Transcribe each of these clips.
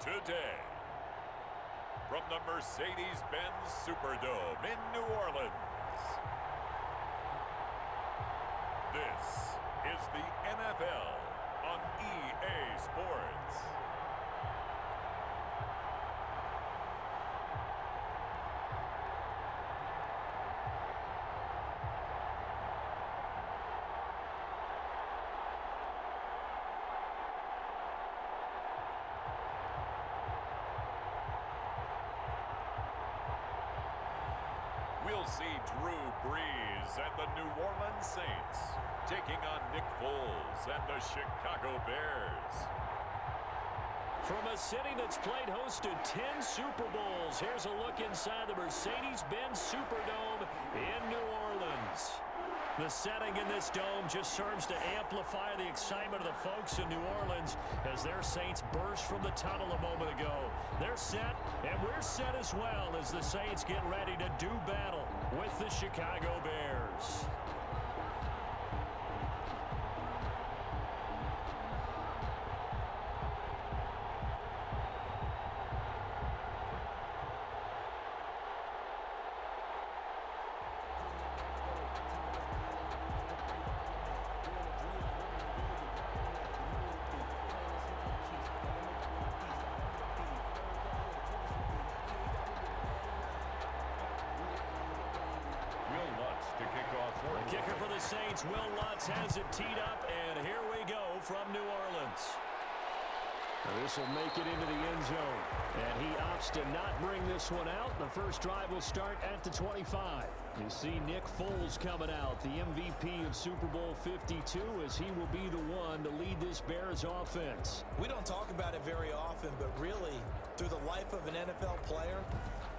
today. From the Mercedes-Benz Superdome in New Orleans, this is the NFL on EA Sports. We'll see Drew Brees and the New Orleans Saints taking on Nick Foles and the Chicago Bears. From a city that's played host to 10 Super Bowls, here's a look inside the Mercedes-Benz Superdome in New Orleans. The setting in this dome just serves to amplify the excitement of the folks in New Orleans as their Saints burst from the tunnel a moment ago. They're set, and we're set as well as the Saints get ready to do battle with the Chicago Bears. The kicker for the Saints, Will Lutz, has it teed up, and here we go from New Orleans. This will make it into the end zone, and he opts to not bring this one out. The first drive will start at the 25. You see Nick Foles coming out, the MVP of Super Bowl 52, as he will be the one to lead this Bears offense. We don't talk about it very often, but really, through the life of an NFL player,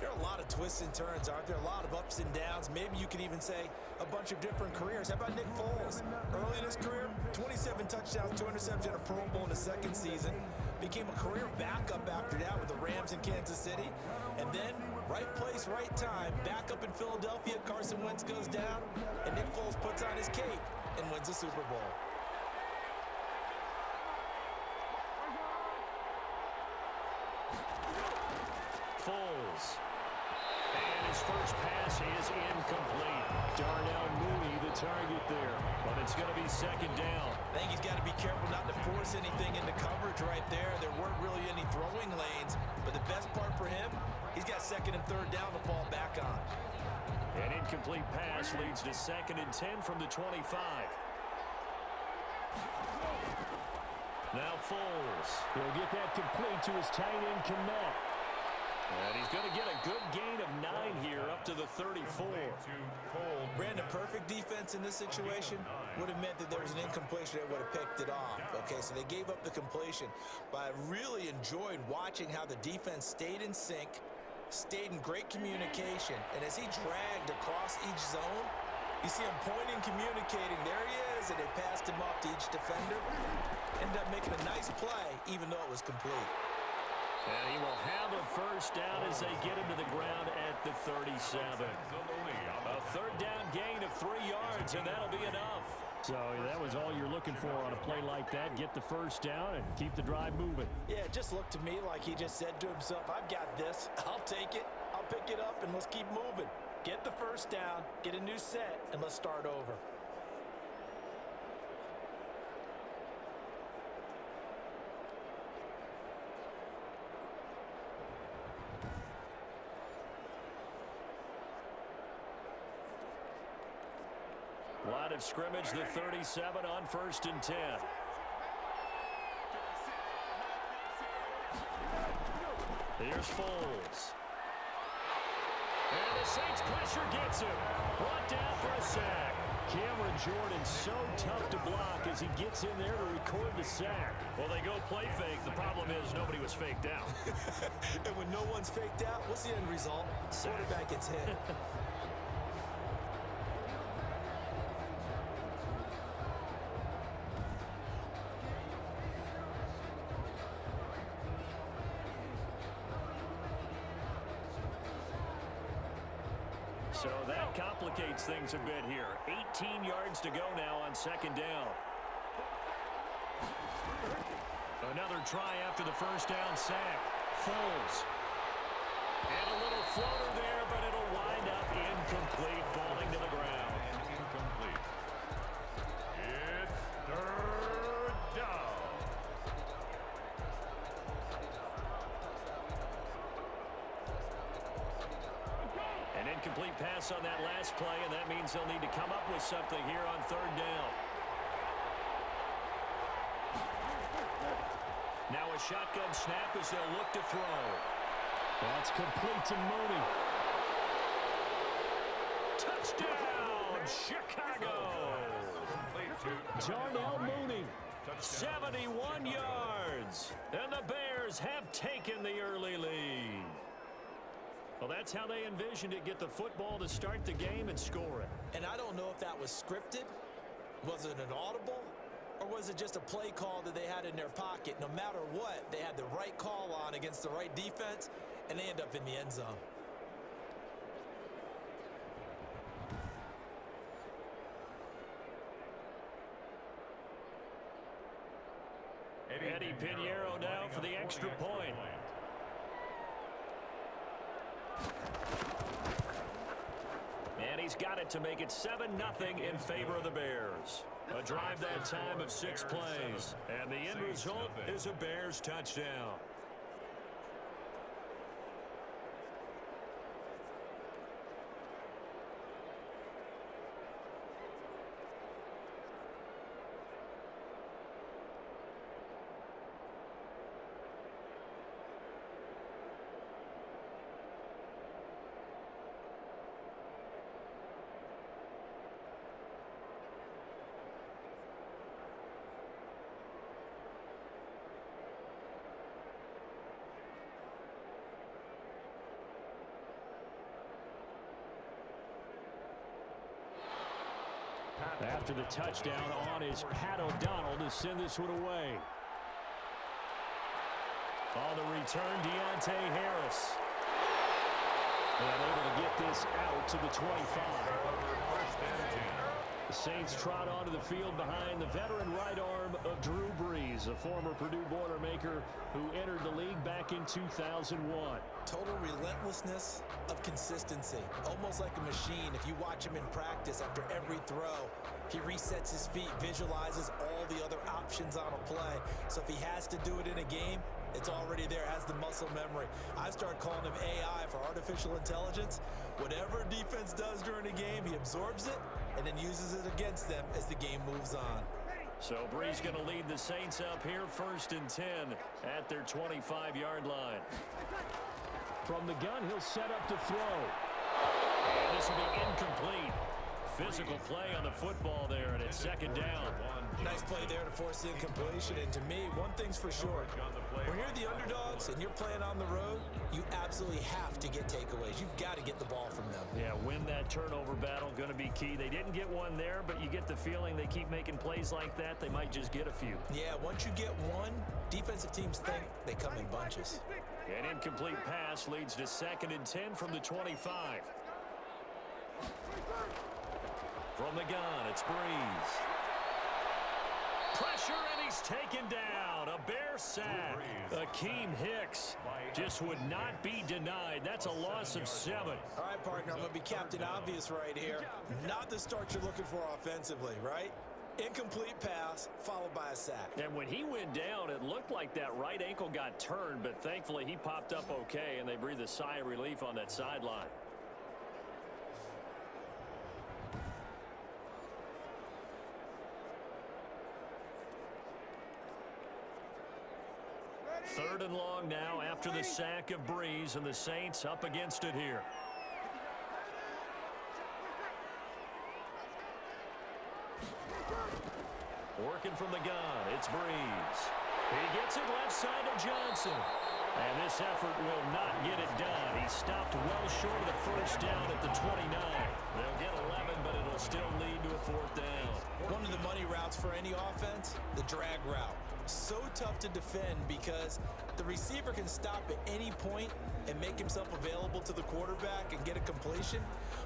there are a lot of twists and turns, aren't there? A lot of ups and downs. Maybe you could even say a bunch of different careers. How about Nick Foles? Early in his career, 27 touchdowns, 2 interceptions, and a Pro Bowl in the second season. Became a career backup after that with the Rams in Kansas City. And then, right place, right time, back up in Philadelphia. Carson Wentz goes down, and Nick Foles puts on his cape and wins the Super Bowl. Foles. And his first pass is incomplete. Darnell Mooney the target there, but it's going to be second down. I think he's got to be careful not to force anything into coverage right there. There weren't really any throwing lanes, but the best part for him, he's got second and third down to fall back on. An incomplete pass leads to 2nd and 10 from the 25. Now Foles. He'll get that complete to his tight end, Kmet. And he's going to get a good gain of 9 here up to the 34. Brandon, perfect defense in this situation would have meant that there was an incompletion that would have picked it off. Okay, so they gave up the completion. But I really enjoyed watching how the defense stayed in sync, stayed in great communication. And as he dragged across each zone, you see him pointing, communicating. There he is, and they passed him off to each defender. Ended up making a nice play, even though it was complete. And he will have a first down as they get him to the ground at the 37. A third down gain of 3 yards, and that'll be enough. So that was all you're looking for on a play like that. Get the first down and keep the drive moving. Yeah, it just looked to me like he just said to himself, I've got this. I'll take it. I'll pick it up, and let's keep moving. Get the first down, get a new set, and let's start over. Line of scrimmage, the 37 on 1st and 10. Here's Foles. And the Saints pressure gets him. Brought down for a sack. Cameron Jordan so tough to block as he gets in there to record the sack. Well, they go play fake. The problem is nobody was faked out. And when no one's faked out, what's the end result? Quarterback gets hit. So that complicates things a bit here. 18 yards to go now on 2nd down. Another try after the first down sack. Foles. And a little floater there, but it'll wind up incomplete, falling to the ground. And incomplete. It's third down. An incomplete pass on that last play, and that means they'll need to come up with something here on third down. Now a shotgun snap as they'll look to throw. That's complete to Mooney. Touchdown, Chicago! Darnell Mooney, 71 yards. And the Bears have taken the early lead. Well, that's how they envisioned it, get the football to start the game and score it. And I don't know if that was scripted. Was it an audible? Or was it just a play call that they had in their pocket? No matter what, they had the right call on against the right defense, and they end up in the end zone. Eddie Pinheiro now for the extra point. And he's got it to make it 7-0 in favor of the Bears. A drive that time of 6 plays. And the end result is a Bears touchdown. After the touchdown on is Pat O'Donnell to send this one away. On the return, Deontay Harris. And able to get this out to the 25. The Saints trot onto the field behind the veteran right arm of Drew Brees, a former Purdue Boilermaker who entered the league back in 2001. Total relentlessness of consistency. Almost like a machine. If you watch him in practice after every throw, he resets his feet, visualizes all the other options on a play. So if he has to do it in a game, it's already there, has the muscle memory. I start calling him AI for artificial intelligence. Whatever defense does during a game, he absorbs it and then uses it against them as the game moves on. So Brees going to lead the Saints up here, 1st and 10 at their 25-yard line. From the gun, he'll set up to throw. And this will be incomplete. Physical play on the football there, and it's 2nd down. Nice play there to force the incompletion. And to me, one thing's for sure. When you're the underdogs and you're playing on the road, you absolutely have to get takeaways. You've got to get the ball from them. Yeah, win that turnover battle, going to be key. They didn't get one there, but you get the feeling they keep making plays like that, they might just get a few. Yeah, once you get one, defensive teams think they come in bunches. An incomplete pass leads to 2nd and 10 from the 25. From the gun, it's Brees. Pressure, and he's taken down. A Bear sack. Akeem Hicks just would not be denied. That's a loss of 7. All right, partner, I'm going to be Captain Obvious right here. Not the start you're looking for offensively, right? Incomplete pass, followed by a sack. And when he went down, it looked like that right ankle got turned, but thankfully he popped up okay, and they breathed a sigh of relief on that sideline. Third and long now after the sack of Brees, and the Saints up against it here. Working from the gun, it's Brees. He gets it left side to Johnson. And this effort will not get it done. He stopped well short of the 1st down at the 29. They'll get 11, but it'll still lead to a 4th down. One of the money routes for any offense, the drag route. So tough to defend because the receiver can stop at any point and make himself available to the quarterback and get a completion.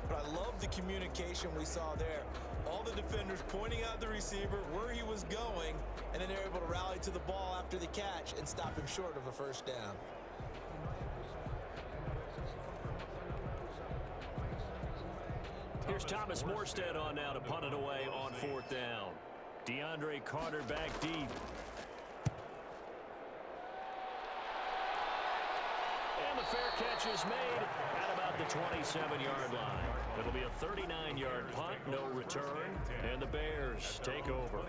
But I love the communication we saw there. All the defenders pointing out the receiver, where he was going, and then they're able to rally to the ball after the catch and stop him short of a 1st down. Here's Thomas Morstead on now to punt it away on 4th down. DeAndre Carter back deep. And the fair catch is made at about the 27-yard line. It'll be a 39-yard punt, no return, and the Bears take over.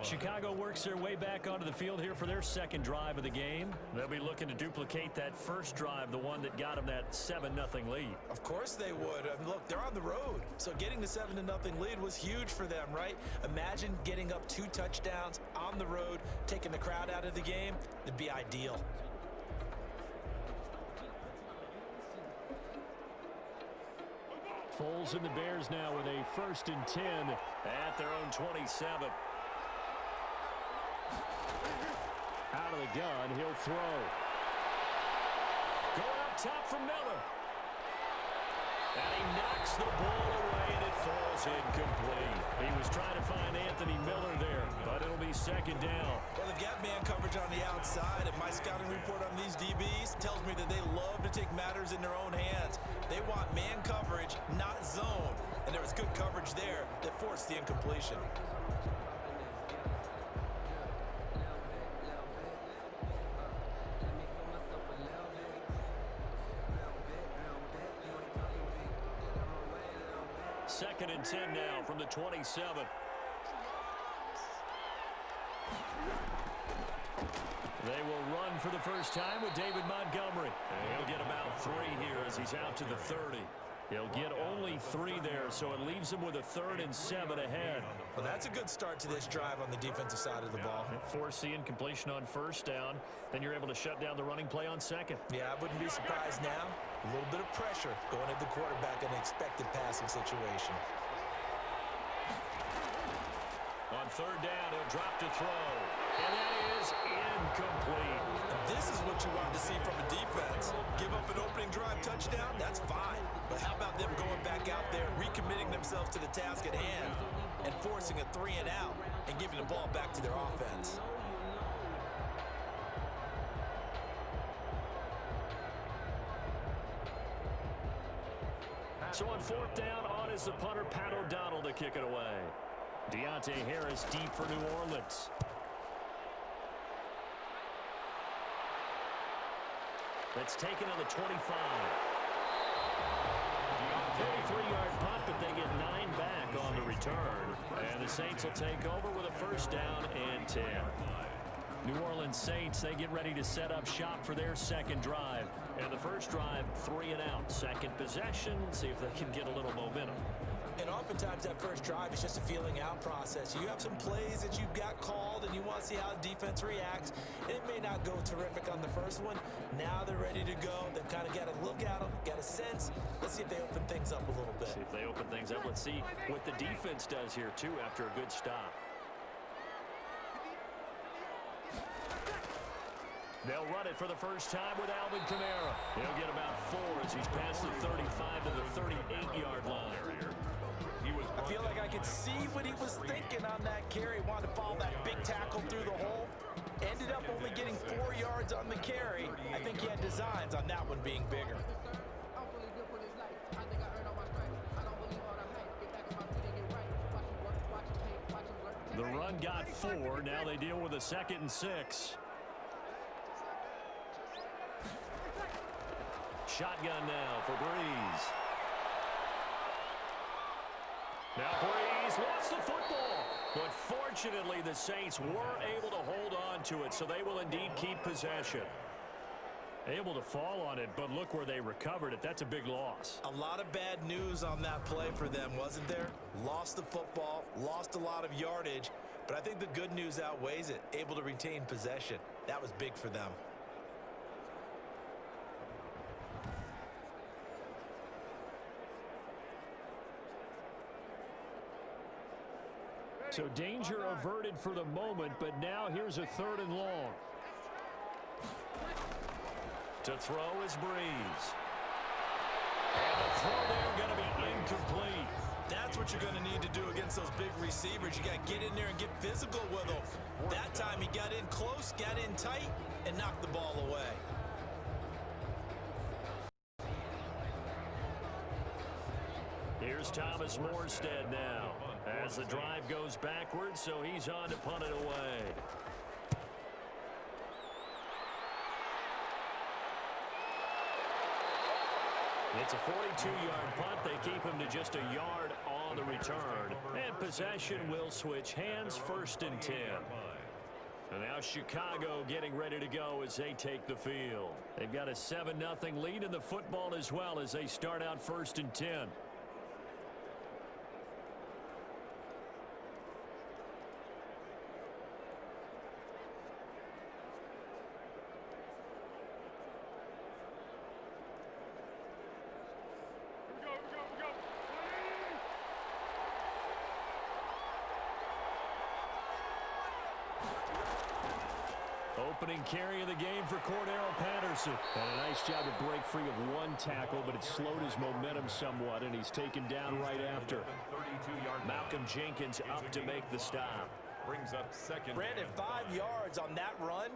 Chicago works their way back onto the field here for their second drive of the game. They'll be looking to duplicate that first drive, the one that got them that 7-0 lead. Of course they would. I mean, look, they're on the road, so getting the 7-0 lead was huge for them, right? Imagine getting up 2 touchdowns on the road, taking the crowd out of the game. It'd be ideal. Foles and the Bears now with a 1st and 10 at their own 27. Out of the gun, he'll throw. Going up top for Miller. And he knocks the ball away, and it falls incomplete. He was trying to find Anthony Miller there, but it'll be 2nd down. Well, they've got man coverage on the outside, and my scouting report on these DBs tells me that they love to take matters in their own hands. They want man coverage, not zone. And there was good coverage there that forced the incompletion. Second and 10 now from the 27. They will run for the first time with David Montgomery. And he'll get about 3 here as he's out to the 30. He'll get only 3 there, so it leaves him with a 3rd and 7 ahead. Well, that's a good start to this drive on the defensive side of the ball. Force the incompletion on 1st down. Then you're able to shut down the running play on 2nd. Yeah, I wouldn't be surprised now. A little bit of pressure going at the quarterback in an expected passing situation. On 3rd down, he'll drop to throw. And that is incomplete. This is what you want to see from a defense. Give up an opening drive touchdown, that's fine. But how about them going back out there, recommitting themselves to the task at hand, and forcing a 3 and out, and giving the ball back to their offense? So on 4th down, on is the punter, Pat O'Donnell, to kick it away. Deontay Harris deep for New Orleans. That's taken on the 25. 33-yard punt, but they get 9 back on the return. And the Saints will take over with a 1st down and 10. New Orleans Saints, they get ready to set up shop for their 2nd drive. And the 1st drive, 3 and out. 2nd possession, see if they can get a little momentum. And oftentimes that first drive is just a feeling out process. You have some plays that you've got called and you want to see how the defense reacts. It may not go terrific on the first one. Now they're ready to go. They've kind of got a look at them, got a sense. Let's see if they open things up a little bit. See if they open things up. Let's see what the defense does here, too, after a good stop. They'll run it for the first time with Alvin Kamara. He'll get about 4 as he's past the 35 to the 38-yard line. I feel like I could see what he was thinking on that carry. Wanted to follow that big tackle through the hole. Ended up only getting 4 yards on the carry. I think he had designs on that one being bigger. The run got 4. Now they deal with a 2nd and 6. Shotgun now for Breeze. Now Breeze lost the football. But fortunately, the Saints were able to hold on to it, so they will indeed keep possession. Able to fall on it, but look where they recovered it. That's a big loss. A lot of bad news on that play for them, wasn't there? Lost the football, lost a lot of yardage, but I think the good news outweighs it. Able to retain possession. That was big for them. So danger averted for the moment, but now here's a 3rd and long. To throw is Breeze. And the throw there going to be incomplete. That's what you're going to need to do against those big receivers. You got to get in there and get physical with them. That time he got in close, got in tight, and knocked the ball away. Here's Thomas Morstead now as the drive goes backwards, so he's on to punt it away. It's a 42-yard punt. They keep him to just a yard on the return. And possession will switch hands, 1st and 10. And now Chicago getting ready to go as they take the field. They've got a 7-0 lead in the football as well as they start out 1st and 10. Opening carry of the game for Cordero Patterson. And a nice job to break free of one tackle, but it slowed his momentum somewhat, and he's taken down right after. Malcolm Jenkins up to make the stop. Brings up second. Brandon, 5 yards on that run.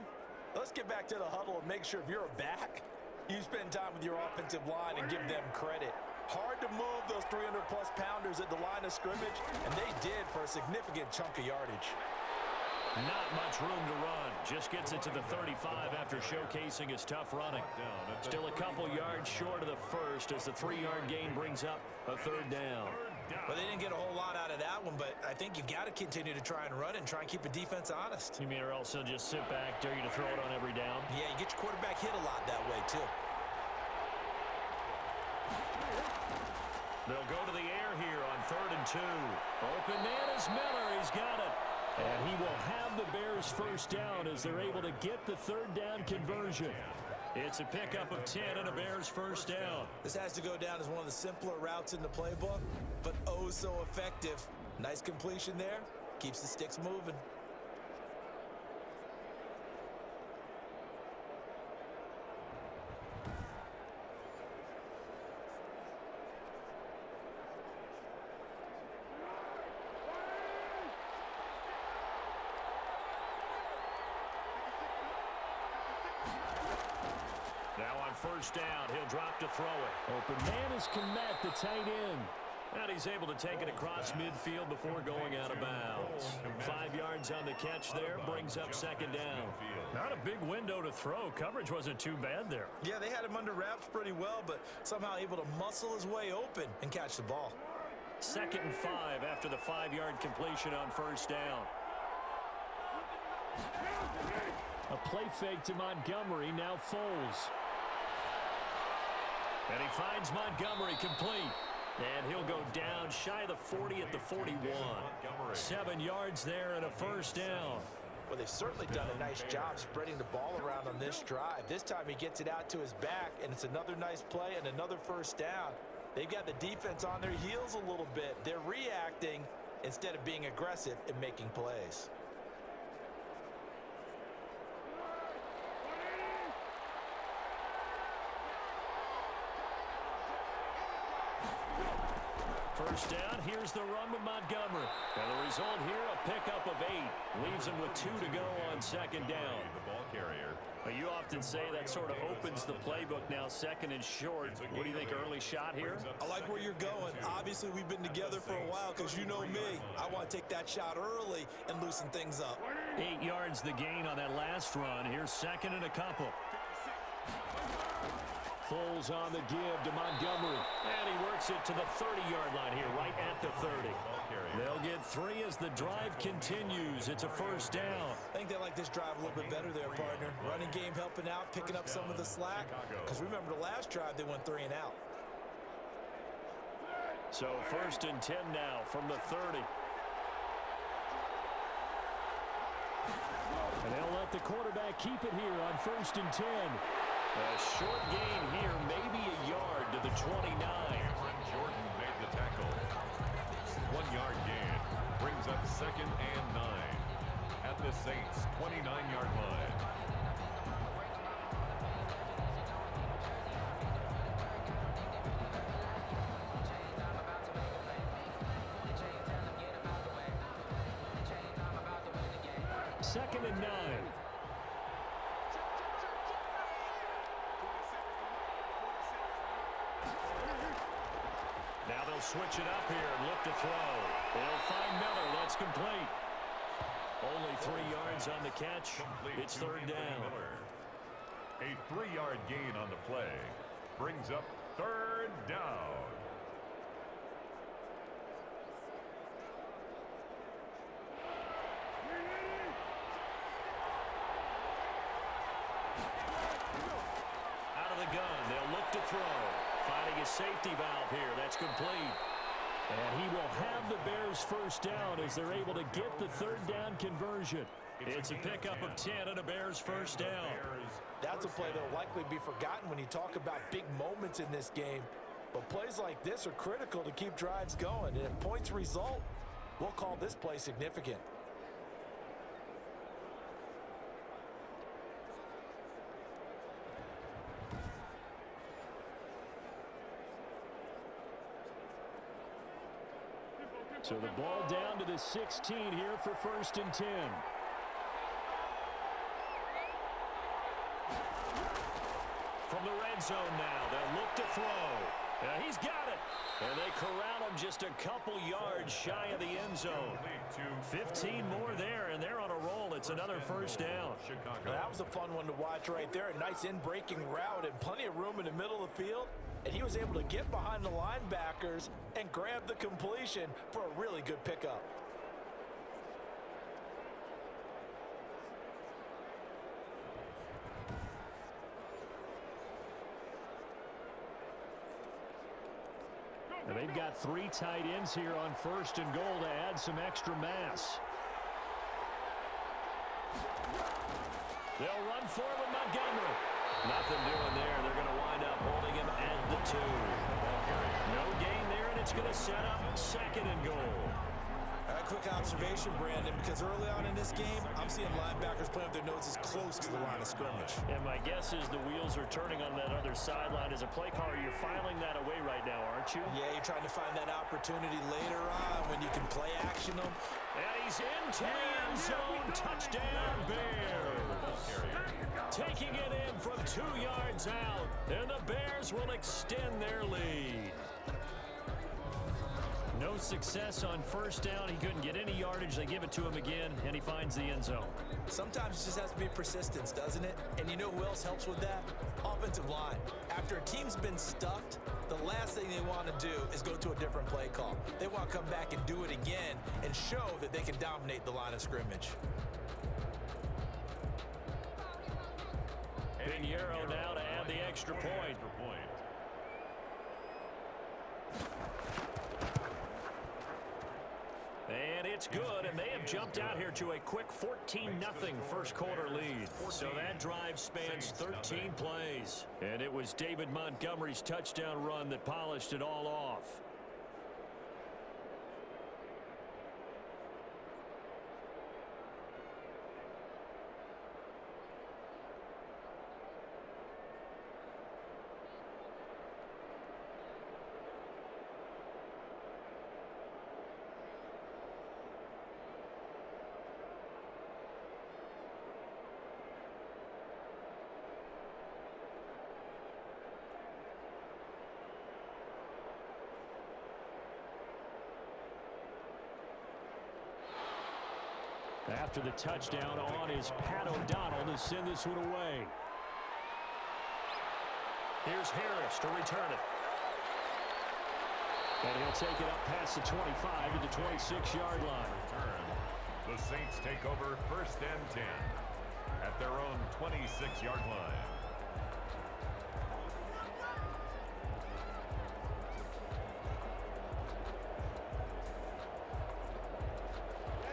Let's get back to the huddle and make sure if you're a back, you spend time with your offensive line and give them credit. Hard to move those 300-plus pounders at the line of scrimmage, and they did for a significant chunk of yardage. Not much room to run. Just gets it to the 35 after showcasing his tough running. Still a couple yards short of the first as the 3-yard gain brings up a 3rd down. Well, they didn't get a whole lot out of that one, but I think you've got to continue to try and run and try and keep the defense honest. You mean or else they'll just sit back, dare you to throw it on every down? Yeah, you get your quarterback hit a lot that way, too. They'll go to the air here on 3rd and 2. Open man is Miller. He's got it. And he will have the Bears 1st down as they're able to get the 3rd down conversion. It's a pickup of 10 and a Bears 1st down. This has to go down as one of the simpler routes in the playbook, but oh so effective. Nice completion there. Keeps the sticks moving. Now on 1st down, he'll drop to throw it. Open man is Kmet, the tight end. And he's able to take it across midfield before going out of bounds. 5 yards on the catch there, brings up 2nd down. Not a big window to throw. Coverage wasn't too bad there. Yeah, they had him under wraps pretty well, but somehow able to muscle his way open and catch the ball. 2nd and 5 after the 5-yard completion on 1st down. A play fake to Montgomery, now Foles. And he finds Montgomery complete. And he'll go down shy of the 40 at the 41. 7 yards there and a 1st down. Well, they've certainly done a nice job spreading the ball around on this drive. This time he gets it out to his back, and it's another nice play and another 1st down. They've got the defense on their heels a little bit. They're reacting instead of being aggressive and making plays. First down, here's the run with Montgomery. And the result here, a pickup of 8. Leaves him with 2 to go on 2nd down. The ball carrier. Well, you often say that sort of opens the playbook now, 2nd and short. What do you think, early shot here? I like where you're going. Obviously, we've been together for a while because you know me. I want to take that shot early and loosen things up. 8 yards the gain on that last run. Here's 2nd and a couple. Foles on the give to Montgomery. And he works it to the 30-yard line here, right at the 30. They'll get 3 as the drive continues. It's a 1st down. I think they like this drive a little bit better there, partner. Running game helping out, picking up some of the slack. Because remember the last drive, they went 3 and out. So 1st and 10 now from the 30. And they'll let the quarterback keep it here on 1st and 10. A short gain here, maybe a yard to the 29. Jordan made the tackle. 1 yard gain. Brings up 2nd and 9. At the Saints' 29-yard line. Second and 9. Now they'll They'll switch it up here and look to throw. They'll find Miller. That's complete. Only 3 yards on the catch. It's third down. A 3-yard gain on the play brings up third down. Out of the gun, they'll look to throw. Finding a safety valve here. That's complete. And he will have the Bears first down as they're able to get the third down conversion. It's a pickup of 10 and a Bears first down. That's a play that will likely be forgotten when you talk about big moments in this game. But plays like this are critical to keep drives going. And if points result, we'll call this play significant. So the ball down to the 16 here for first and 10. From the red zone now, they'll look to throw. He's got it. And they corral him just a couple yards shy of the end zone. 15 more there, and they're on a roll. It's another first down. That was a fun one to watch right there. A nice in-breaking route and plenty of room in the middle of the field. And he was able to get behind the linebackers and grab the completion for a really good pickup. And they've got 3 tight ends here on first and goal to add some extra mass. They'll run forward, Montgomery. Nothing doing there. They're going to wind up holding him at the 2. No gain there, and it's going to set up second and goal. Quick observation, Brandon, because early on in this game, I'm seeing linebackers playing with their noses close to the line of scrimmage. And my guess is the wheels are turning on that other sideline. As a play caller, you're filing that away right now, aren't you? Yeah, you're trying to find that opportunity later on when you can play action them. And he's into the end zone. Touchdown, Bears. Taking it in from 2 yards out. And the Bears will extend their lead. No success on first down. He couldn't get any yardage. They give it to him again, and he finds the end zone. Sometimes it just has to be persistence, doesn't it? And you know who else helps with that? Offensive line. After a team's been stuffed, the last thing they want to do is go to a different play call. They want to come back and do it again and show that they can dominate the line of scrimmage. Pinheiro now to add the extra point. And it's good, and they have jumped out here to a quick 14-0 first quarter lead. So that drive spans 13 plays. And it was David Montgomery's touchdown run that polished it all off. After the touchdown on is Pat O'Donnell to send this one away. Here's Harris to return it. And he'll take it up past the 25 to the 26-yard line. The Saints take over first and 10 at their own 26-yard line.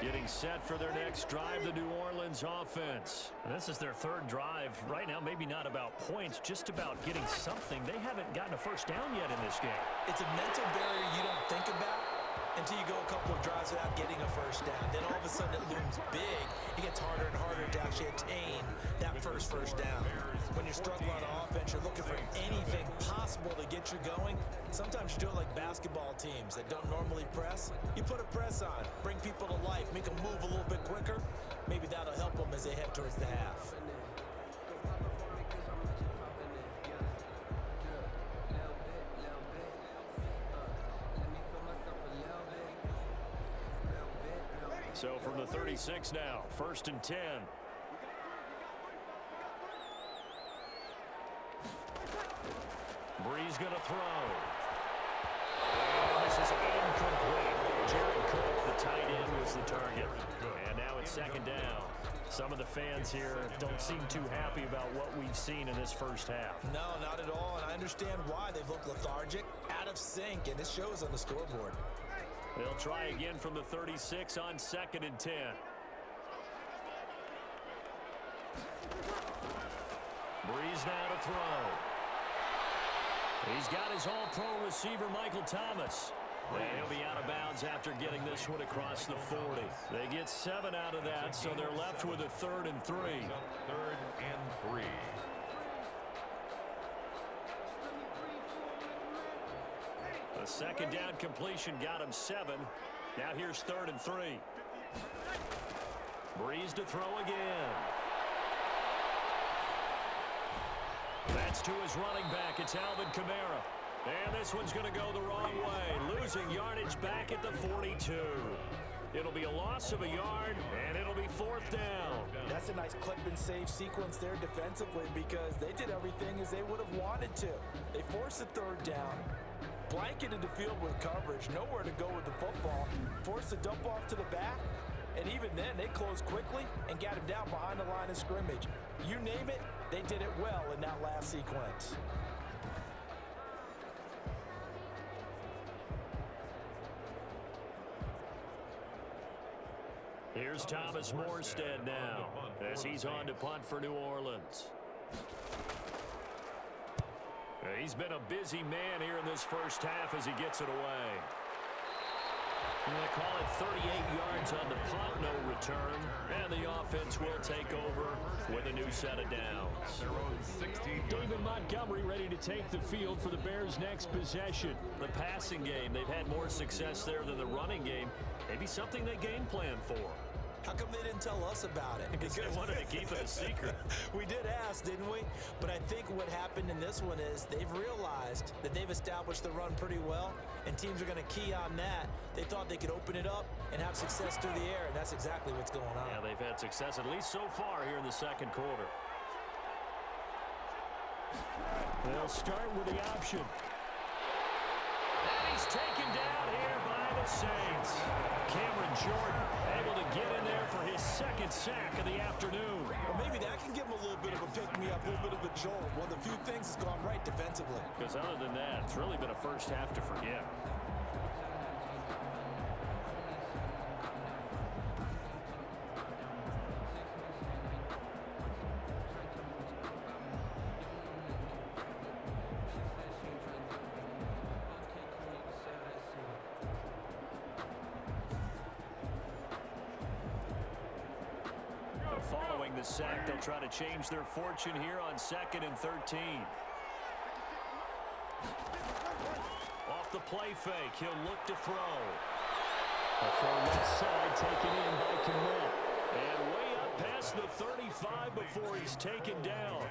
Getting set for their next drive, the New Orleans offense. And this is their third drive. Right now, maybe not about points, just about getting something. They haven't gotten a first down yet in this game. It's a mental barrier you don't think about until you go a couple of drives without getting a first down. Then all of a sudden it looms big. It gets harder and harder to actually attain that first down. When you're struggling on offense, you're looking for anything possible to get you going. Sometimes you do it like basketball teams that don't normally press. You put a press on, bring people to life, make them move a little bit quicker. Maybe that'll help them as they head towards the half. So from the 36 now, 1st and 10. Breeze going to throw. And this is incomplete. Jared Cook, the tight end, was the target. And now it's 2nd down. Some of the fans here don't seem too happy about what we've seen in this first half. No, not at all, and I understand why. They've looked lethargic, out of sync, and it shows on the scoreboard. They'll try again from the 36 on 2nd and 10. Breeze now to throw. He's got his all-pro receiver, Michael Thomas. And he'll be out of bounds after getting this one across the 40. They get 7 out of that, so they're left with a 3rd and 3. 3rd and 3. A 2nd down completion got him 7. Now here's 3rd and 3. Breeze to throw again. That's to his running back. It's Alvin Kamara. And this one's going to go the wrong way. Losing yardage back at the 42. It'll be a loss of a yard, and it'll be 4th down. That's a nice clip and save sequence there defensively because they did everything as they would have wanted to. They forced the 3rd down, blanketed the field with coverage, nowhere to go with the football, forced the dump off to the back, and even then they closed quickly and got him down behind the line of scrimmage. You name it, they did it well in that last sequence. Here's Thomas Morstead now as he's on to punt for New Orleans. He's been a busy man here in this first half as he gets it away. And they call it 38 yards on the punt, no return. And the offense will take over with a new set of downs. David Montgomery ready to take the field for the Bears' next possession. The passing game, they've had more success there than the running game. Maybe something they game plan for. How come they didn't tell us about it? Because they wanted to keep it a secret. We did ask, didn't we? But I think what happened in this one is they've realized that they've established the run pretty well, and teams are going to key on that. They thought they could open it up and have success through the air, and that's exactly what's going on. Yeah, they've had success at least so far here in the second quarter. They'll start with the option. And he's taken down here by the Saints. Cameron Jordan able to get in there for his 2nd sack of the afternoon. Well, maybe that can give him a little bit of a pick-me-up, a little bit of a jolt. One of the few things that's gone right defensively. Because other than that, it's really been a first half to forget. Following the sack, they'll try to change their fortune here on 2nd and 13. Off the play fake, he'll look to throw. From left side, taken in by Komet. And way up past the 35 before he's taken down.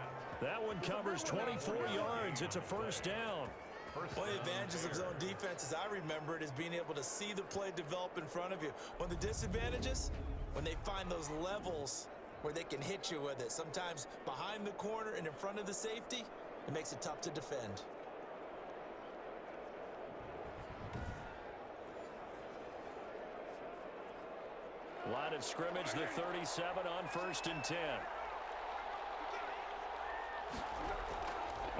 That one covers 24 yards. It's a 1st down. One of the advantages of zone defense, as I remember it, is being able to see the play develop in front of you. One of the disadvantages, when they find those levels where they can hit you with it. Sometimes behind the corner and in front of the safety, it makes it tough to defend. Line of scrimmage, the 37 on 1st and 10.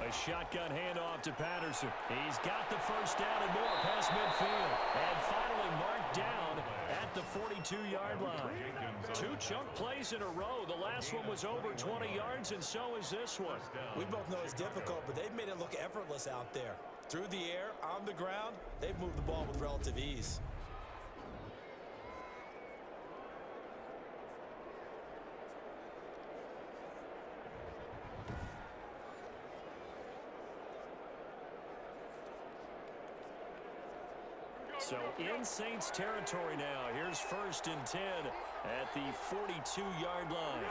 A shotgun handoff to Patterson. He's got the 1st down and more past midfield. And finally marked down at the 42-yard line. 2 chunk plays in a row. The last one was over 20 yards, and so is this one. We both know it's difficult, but they've made it look effortless out there. Through the air, on the ground, they've moved the ball with relative ease. So in Saints territory now. Here's 1st and 10 at the 42-yard line.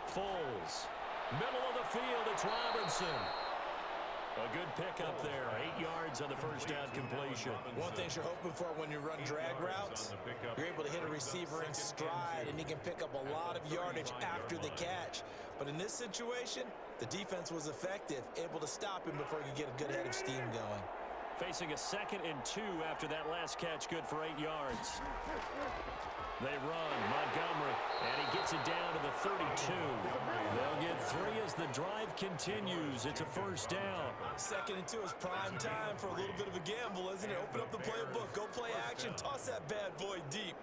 Foles. Middle of the field, it's Robinson. A good pickup there. 8 yards on the first down completion. One thing you're hoping for when you run drag routes, you're able to hit a receiver in stride, and he can pick up a lot of yardage after the catch. But in this situation, the defense was effective, able to stop him before he could get a good head of steam going. Facing a 2nd and 2 after that last catch, good for 8 yards. They run, Montgomery, and he gets it down to the 32. They'll get 3 as the drive continues. It's a first down. 2nd and 2 is prime time for a little bit of a gamble, isn't it? Open up the playbook, go play action, toss that bad boy deep.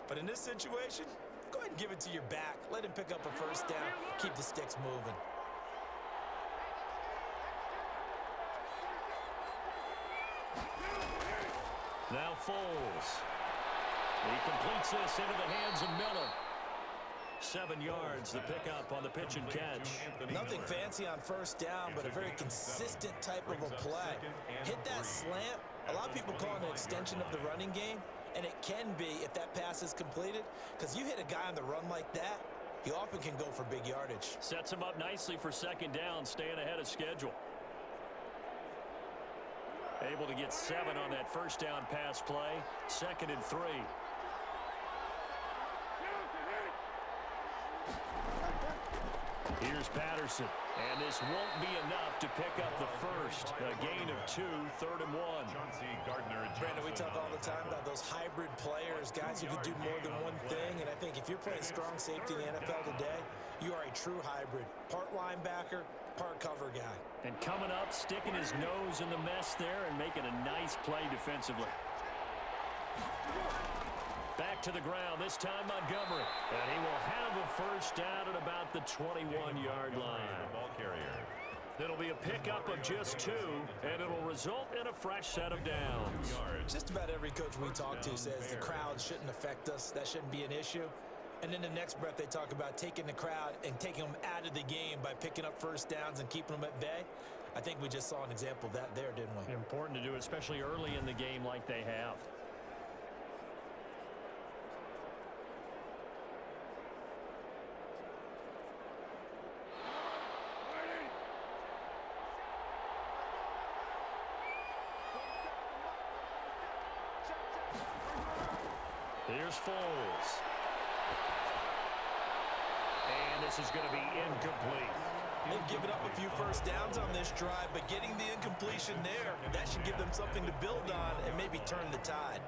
But in this situation, go ahead and give it to your back. Let him pick up a first down, keep the sticks moving. Now Foles. He completes this into the hands of Miller. 7 yards, the pickup on the pitch and catch. Nothing fancy on first down, but a very consistent type of a play. Hit that slant. A lot of people call it an extension of the running game, and it can be if that pass is completed, because you hit a guy on the run like that, he often can go for big yardage. Sets him up nicely for 2nd down, staying ahead of schedule. Able to get 7 on that first down pass play. 2nd and 3. Here's Patterson, and this won't be enough to pick up the first. A gain of 2, 3rd and 1. Brandon, we talk all the time about those hybrid players, guys who can do more than one thing, and I think if you're playing strong safety in the NFL today, you are a true hybrid. Part linebacker, part cover guy. And coming up, sticking his nose in the mess there and making a nice play defensively. Back to the ground, this time Montgomery. And he will have a first down at about the 21-yard line. Ball carrier. It'll be a pickup of just 2, and it'll result in a fresh set of downs. Just about every coach we talk to says the crowd shouldn't affect us. That shouldn't be an issue. And then the next breath they talk about taking the crowd and taking them out of the game by picking up first downs and keeping them at bay. I think we just saw an example of that there, didn't we? Important to do, especially early in the game like they have. Here's Foles. And this is going to be incomplete. They've given up a few first downs on this drive, but getting the incompletion there, that should give them something to build on and maybe turn the tide.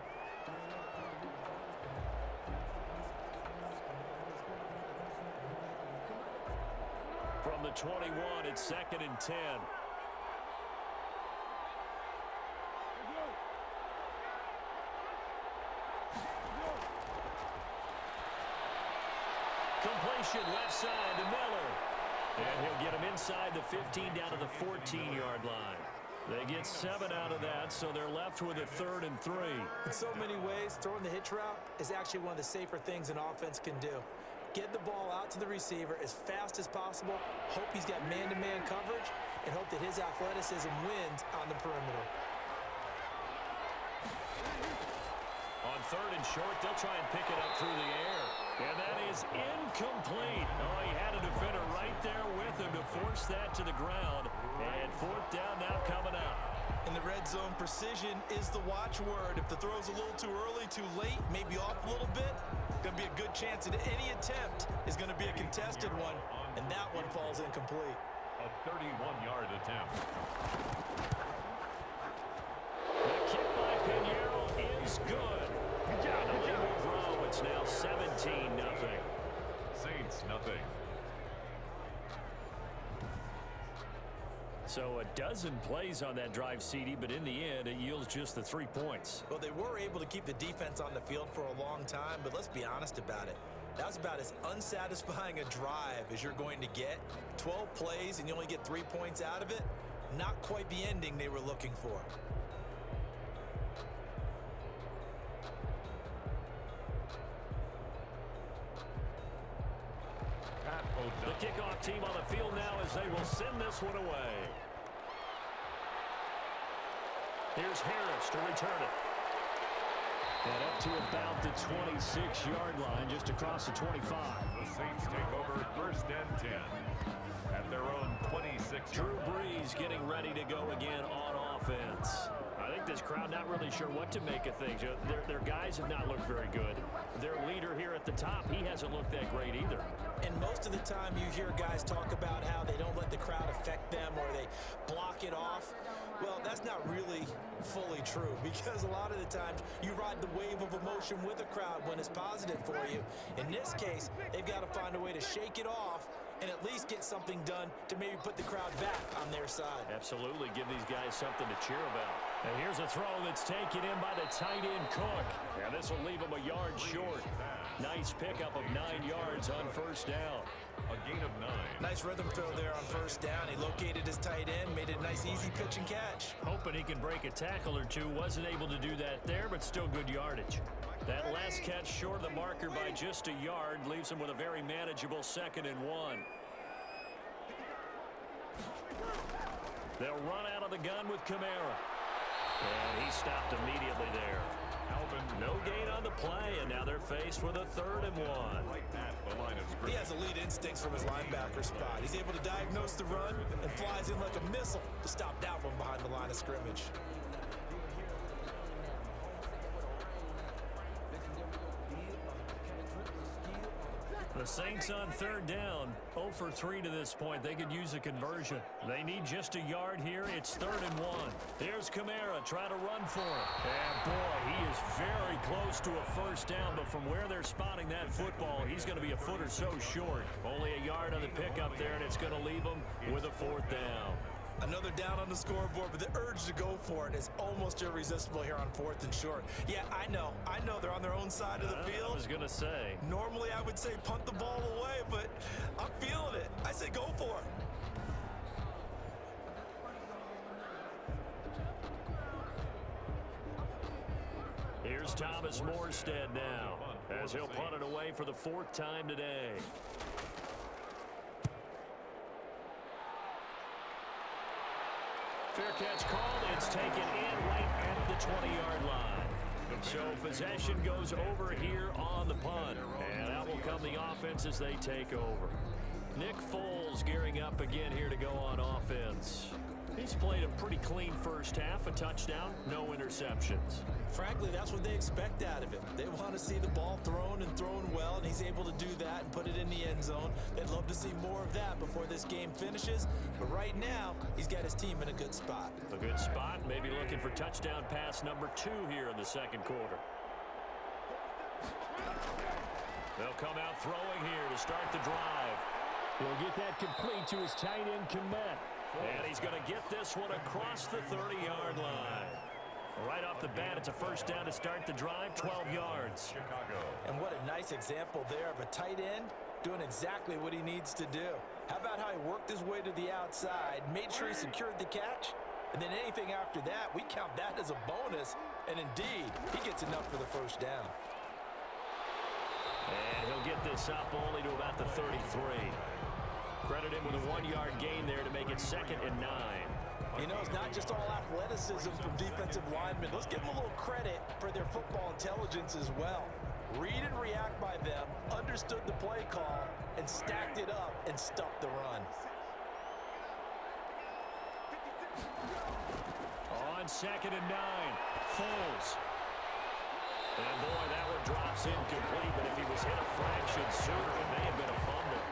From the 21, it's 2nd and 10. Completion left side to Miller. And he'll get him inside the 15 down to the 14-yard line. They get 7 out of that, so they're left with a 3rd and 3. In so many ways, throwing the hitch route is actually one of the safer things an offense can do. Get the ball out to the receiver as fast as possible, hope he's got man-to-man coverage, and hope that his athleticism wins on the perimeter. On 3rd and short, they'll try and pick it up through the air. And that is incomplete. Oh, he had a defender right there with him to force that to the ground. And 4th down now coming up. In the red zone, precision is the watchword. If the throw's a little too early, too late, maybe off a little bit, going to be a good chance that any attempt is going to be a contested one, and that one falls incomplete. A 31-yard attempt. The kick by Pinheiro is good. And the lead will grow. It's now 17-0. Saints, nothing. So a dozen plays on that drive, CD, but in the end, it yields just the 3 points. Well, they were able to keep the defense on the field for a long time, but let's be honest about it. That was about as unsatisfying a drive as you're going to get. 12 plays and you only get 3 points out of it. Not quite the ending they were looking for. The kickoff team on the field now as they will send this one away. Here's Harris to return it. And up to about the 26-yard line, just across the 25. The Saints take over 1st and 10 at their own 26. Drew Brees getting ready to go again on offense. I think this crowd not really sure what to make of things. Their guys have not looked very good. Their leader here at the top, he hasn't looked that great either. And most of the time you hear guys talk about how they don't let the crowd affect them or they block it off. Well, that's not really fully true because a lot of the times you ride the wave of emotion with a crowd when it's positive for you. In this case, they've got to find a way to shake it off and at least get something done to maybe put the crowd back on their side. Absolutely. Give these guys something to cheer about. And here's a throw that's taken in by the tight end Cook. And this will leave him a yard short. Nice pickup of 9 yards on 1st down. A gain of 9. Nice rhythm throw there on 1st down. He located his tight end, made it a nice easy pitch and catch. Hoping he can break a tackle or two. Wasn't able to do that there, but still good yardage. That last catch short of the marker by just a yard leaves him with a very manageable 2nd and 1. They'll run out of the gun with Kamara. And he stopped immediately there. No gain on the play, and now they're faced with a 3rd and 1. Right at the line of scrimmage. He has elite instincts from his linebacker spot. He's able to diagnose the run and flies in like a missile to stop that one behind the line of scrimmage. The Saints on 3rd down, 0 for 3 to this point. They could use a conversion. They need just a yard here. It's 3rd and 1. Here's Kamara trying to run for it. And boy, he is very close to a 1st down, but from where they're spotting that football, he's going to be a foot or so short. Only a yard on the pickup there, and it's going to leave him with a 4th down. Another down on the scoreboard, but the urge to go for it is almost irresistible here on 4th and short. Yeah, I know they're on their own side of the field. I was going to say. Normally I would say punt the ball away, but I'm feeling it. I say go for it. Here's Thomas Morstead now, as he'll punt it away for the 4th time today. Fair catch called. It's taken in right at the 20-yard line. So possession goes over here on the punt. And that will come the offense as they take over. Nick Foles gearing up again here to go on offense. He's played a pretty clean 1st half, a touchdown, no interceptions. Frankly, that's what they expect out of him. They want to see the ball thrown and thrown well, and he's able to do that and put it in the end zone. They'd love to see more of that before this game finishes, but right now, he's got his team in a good spot. A good spot, maybe looking for touchdown pass number 2 here in the 2nd quarter. They'll come out throwing here to start the drive. He'll get that complete to his tight end Komet. And he's going to get this one across the 30-yard line. Right off the bat, it's a 1st down to start the drive, 12 yards. Chicago. And what a nice example there of a tight end doing exactly what he needs to do. How about how he worked his way to the outside, made sure he secured the catch, and then anything after that, we count that as a bonus. And indeed, he gets enough for the 1st down. And he'll get this up only to about the 33. Credit him with a 1-yard gain there to make it 2nd and 9. You know, it's not just all athleticism from defensive linemen. Let's give them a little credit for their football intelligence as well. Read and react by them, understood the play call, and stacked it up and stuffed the run. On 2nd and 9, Foles. And boy, that one drops incomplete, but if he was hit a fraction sooner, it may have been a fumble.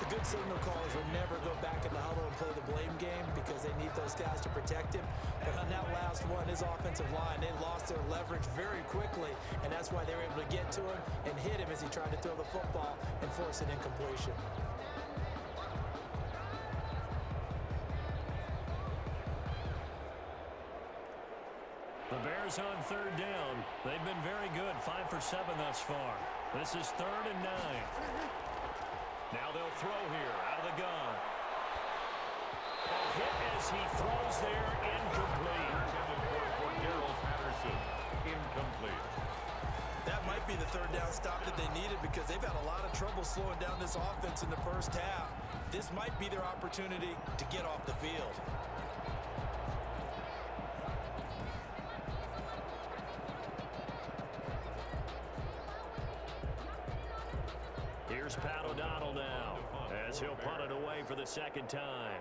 The good signal callers will never go back in the huddle and play the blame game because they need those guys to protect him. But on that last one, his offensive line, they lost their leverage very quickly, and that's why they were able to get to him and hit him as he tried to throw the football and force an incompletion. The Bears on 3rd down. They've been very good, 5 for 7 thus far. This is 3rd and 9. Now they'll throw here out of the gun. A hit as he throws there, incomplete. Incomplete. That might be the 3rd down stop that they needed because they've had a lot of trouble slowing down this offense in the 1st half. This might be their opportunity to get off the field. Here's Pat O'Donnell now as he'll punt it away for the second time.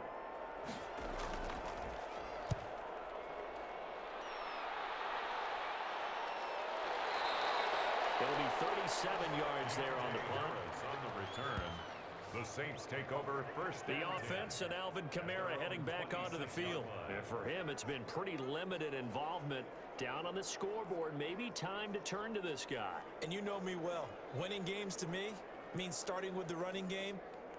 It'll be 37 yards there on the punt. On the return, the Saints take over first. The offense and Alvin Kamara heading back onto the field. And for him, it's been pretty limited involvement down on the scoreboard. Maybe time to turn to this guy. And you know me well. Winning games to me means starting with the running game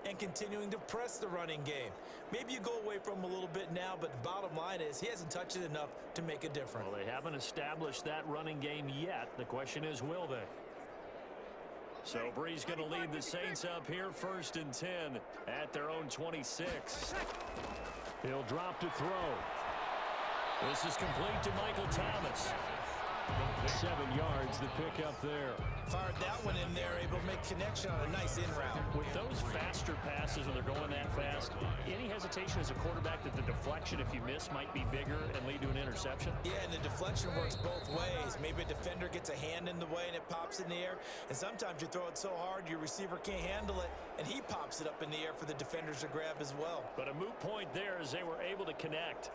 and continuing to press the running game. Maybe you go away from him a little bit now, but the bottom line is he hasn't touched it enough to make a difference. Well, they haven't established that running game yet. The question is, will they? So Brees going to lead the Saints up here, 1st and 10 at their own 26. He'll drop to throw. This is complete to Michael Thomas. 7 yards the pick up there. Fired that one in there, able to make connection on a nice in route. With those faster passes when they're going that fast, any hesitation as a quarterback that the deflection, if you miss, might be bigger and lead to an interception? Yeah, and the deflection works both ways. Maybe a defender gets a hand in the way and it pops in the air. And sometimes you throw it so hard your receiver can't handle it, and he pops it up in the air for the defenders to grab as well. But a moot point there as they were able to connect.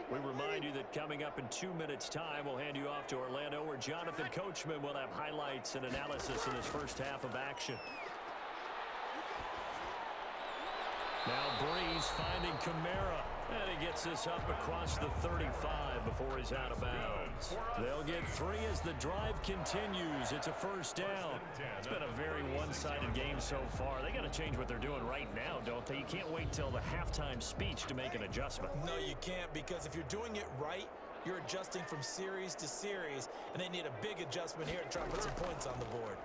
We remind you that coming up in 2 minutes' time, we'll hand you off to Orlando, where Jonathan Coachman will have highlights and analysis in his first half of action. Now Brees finding Kamara. And he gets this up across the 35 before he's out of bounds. They'll get 3 as the drive continues. It's a first down. It's been a very one-sided game so far. They got to change what they're doing right now, don't they? You can't wait till the halftime speech to make an adjustment. No, you can't, because if you're doing it right, you're adjusting from series to series, and they need a big adjustment here to try to put some points on the board.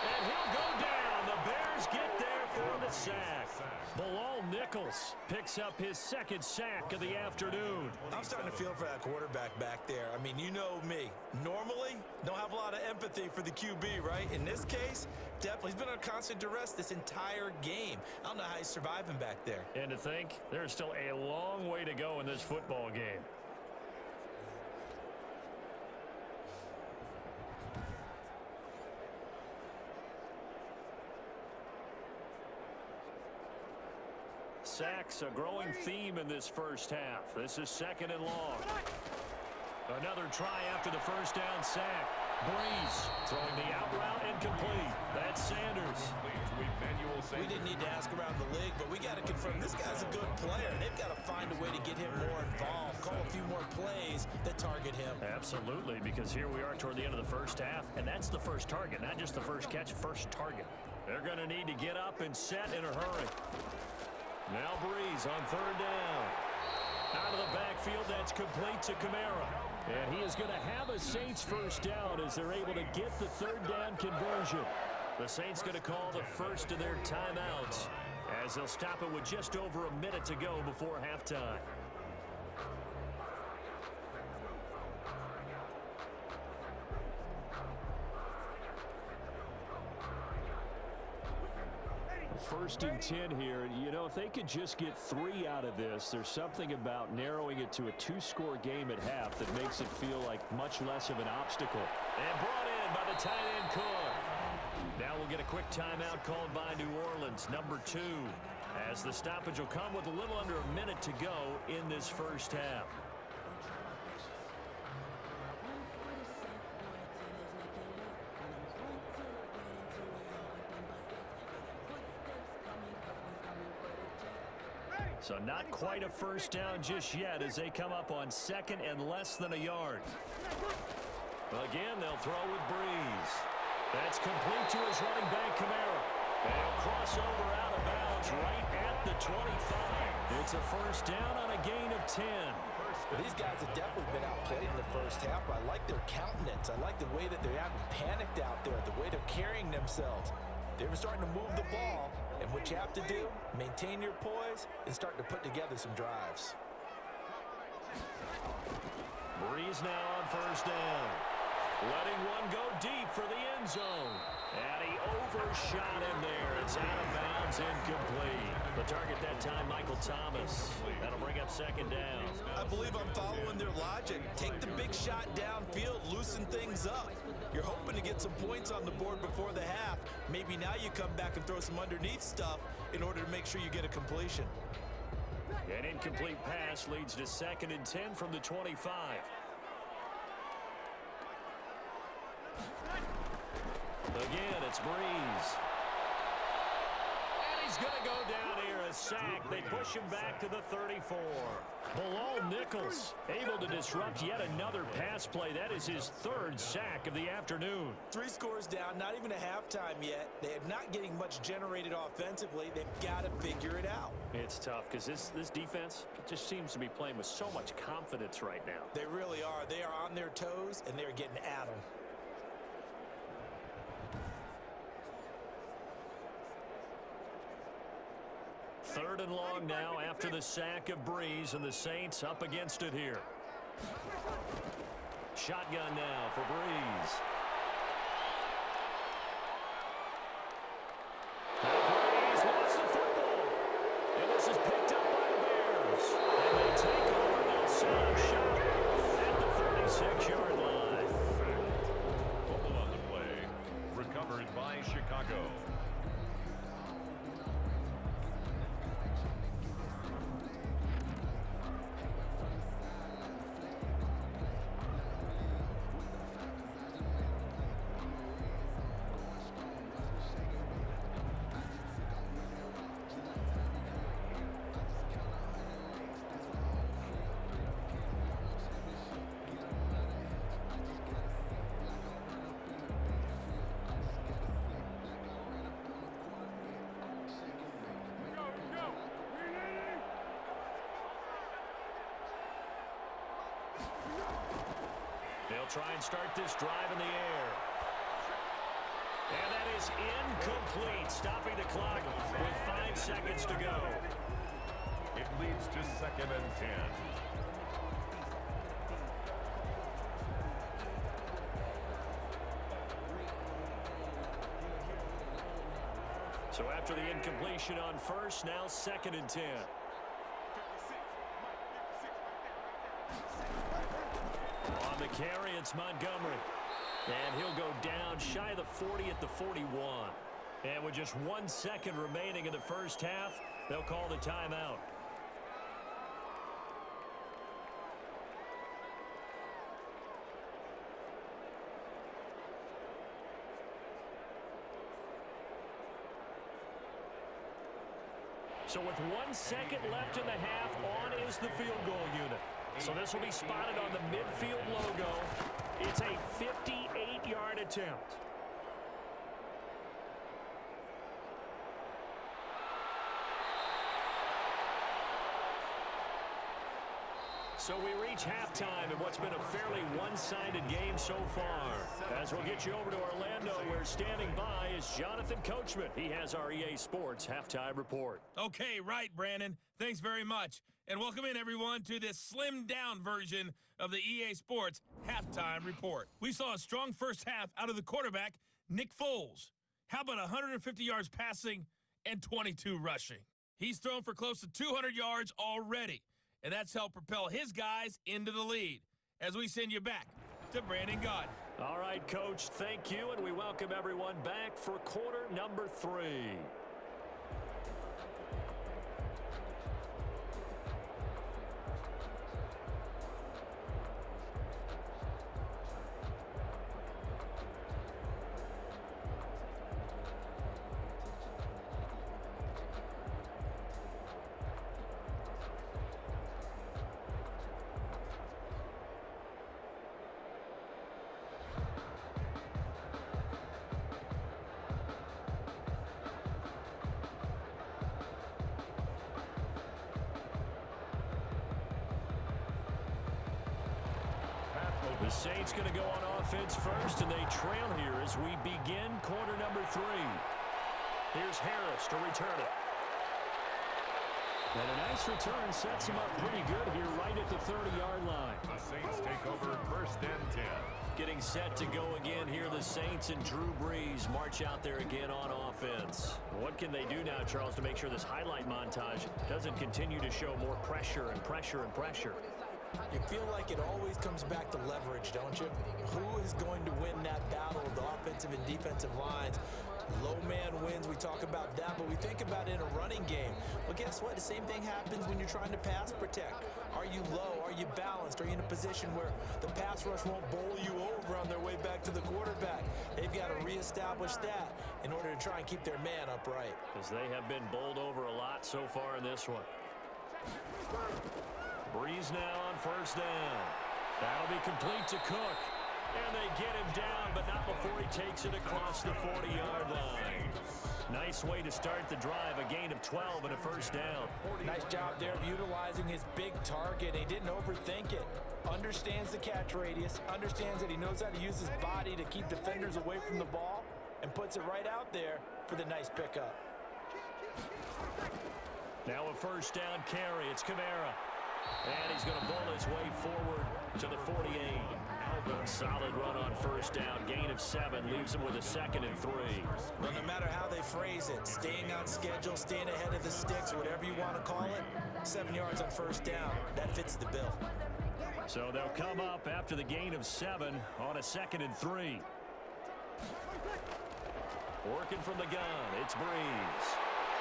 And he'll go down. The Bears get there for the sack. Bilal Nichols picks up his 2nd sack of the afternoon. I'm starting to feel for that quarterback back there. I mean, you know me. Normally, don't have a lot of empathy for the QB, right? In this case, definitely. He's been under constant duress this entire game. I don't know how he's surviving back there. And to think, there's still a long way to go in this football game. Sacks, a growing theme in this first half. This is 2nd and long. Another try after the first down sack. Brees throwing the out route incomplete. That's Sanders. We didn't need to ask around the league, but we got to confirm this guy's a good player. They've got to find a way to get him more involved, call a few more plays that target him. Absolutely, because here we are toward the end of the first half, and that's the first target, not just the first catch, first target. They're going to need to get up and set in a hurry. Now Brees on 3rd down. Out of the backfield, that's complete to Kamara. And he is going to have a Saints first down as they're able to get the 3rd down conversion. The Saints going to call the first of their timeouts as they'll stop it with just over a minute to go before halftime. First and 10 here. You know, if they could just get 3 out of this, there's something about narrowing it to a 2-score game at half that makes it feel like much less of an obstacle. And brought in by the tight end Cook. Now we'll get a quick timeout called by New Orleans, number 2, as the stoppage will come with a little under a minute to go in this first half. So not quite a first down just yet as they come up on 2nd and less than a yard. Again, they'll throw with Brees. That's complete to his running back, Kamara. And he'll cross over out of bounds right at the 25. It's a first down on a gain of 10. These guys have definitely been outplayed in the first half, but I like their countenance. I like the way that they haven't panicked out there, the way they're carrying themselves. They're starting to move the ball, and what you have to do, maintain your poise and start to put together some drives. Brees now on first down. letting one go deep for the end zone. And he overshot him there. It's out of bounds, incomplete. The target that time, Michael Thomas. That'll bring up second down. I believe I'm following their logic. Take the big shot downfield, loosen things up. You're hoping to get some points on the board before the half. Maybe now you come back and throw some underneath stuff in order to make sure you get a completion. An incomplete pass leads to 2nd and 10 from the 25. Again, it's Breeze. And he's going to go down here, a sack. They push him back to the 34. Bilal Nichols able to disrupt yet another pass play. That is his 3rd sack of the afternoon. 3 scores down, not even a halftime yet. They're not getting much generated offensively. They've got to figure it out. It's tough because this defense just seems to be playing with so much confidence right now. They really are. They are on their toes, and they're getting at them. Third and long now after the sack of Breeze, and the Saints up against it here. Shotgun now for Breeze. Breeze lost the football. And this is picked up by the Bears. And they take over. They'll set up shop at the 36-yard line. Fumble on the play. Recovered by Chicago. They'll try and start this drive in the air. And that is incomplete, stopping the clock with 5 seconds to go. It leads to 2nd and 10. So after the incompletion on first, now 2nd and 10. On the carry, it's Montgomery. And he'll go down shy of the 40 at the 41. And with just 1 second remaining in the first half, they'll call the timeout. So with 1 second left in the half, on is the field goal unit. So this will be spotted on the midfield logo. It's a 58-yard attempt. So we reach halftime in what's been a fairly one-sided game so far. As we'll get you over to Orlando, where standing by is Jonathan Coachman. He has our EA Sports halftime report. Okay, right, Brandon. Thanks very much. And welcome in, everyone, to this slimmed-down version of the EA Sports halftime report. We saw a strong first half out of the quarterback, Nick Foles. How about 150 yards passing and 22 rushing? He's thrown for close to 200 yards already, and that's helped propel his guys into the lead. As we send you back to Brandon Gaudin. All right, Coach, thank you, and we welcome everyone back for quarter number 3. The Saints going to go on offense first, and they trail here as we begin quarter number 3. Here's Harris to return it. And a nice return sets him up pretty good here right at at the 30-yard line. The Saints take over first and 10. Getting set to go again here. The Saints and Drew Brees march out there again on offense. What can they do now, Charles, to make sure this highlight montage doesn't continue to show more pressure and pressure and pressure? You feel like it always comes back to leverage, don't you? Who is going to win that battle of the offensive and defensive lines? Low man wins. We talk about that, but we think about it in a running game. Well, guess what? The same thing happens when you're trying to pass protect. Are you low? Are you balanced? Are you in a position where the pass rush won't bowl you over on their way back to the quarterback? They've got to reestablish that in order to try and keep their man upright. Because they have been bowled over a lot so far in this one. Brees now on first down. That'll be complete to Cook. And they get him down, but not before he takes it across the 40-yard line. Nice way to start the drive, a gain of 12 and a first down. Nice job there of utilizing his big target. He didn't overthink it. Understands the catch radius, understands that he knows how to use his body to keep defenders away from the ball, and puts it right out there for the nice pickup. Now a first down carry. It's Kamara. And he's going to bowl his way forward to the 48. Solid run on first down. Gain of 7 leaves him with a 2nd and 3. Well, no matter how they phrase it, staying on schedule, staying ahead of the sticks, whatever you want to call it, 7 yards on first down, that fits the bill. So they'll come up after the gain of 7 on a 2nd and 3. Working from the gun, it's Brees.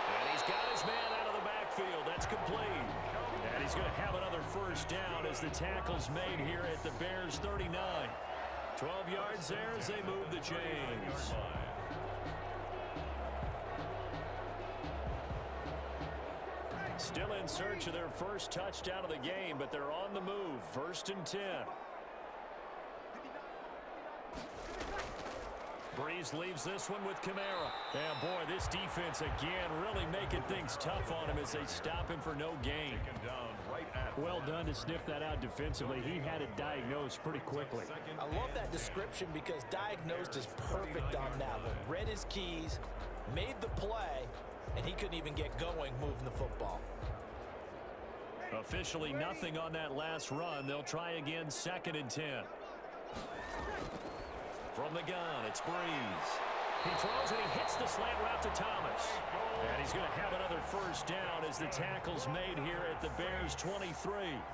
And he's got his man out of the backfield. That's complete. And he's going to have another first down as the tackle's made here at the Bears' 39. 12 yards there as they move the chains. Still in search of their first touchdown of the game, but they're on the move. 1st and 10. Brees leaves this one with Kamara. And boy, this defense again really making things tough on him as they stop him for no gain. Well done to sniff that out defensively. He had it diagnosed pretty quickly. I love that description because diagnosed is perfect on that one. Read his keys, made the play, and he couldn't even get going moving the football. Officially nothing on that last run. They'll try again, 2nd and 10. From the gun, it's Brees. He throws and he hits the slant route to Thomas. And he's going to have another first down as the tackle's made here at the Bears' 23.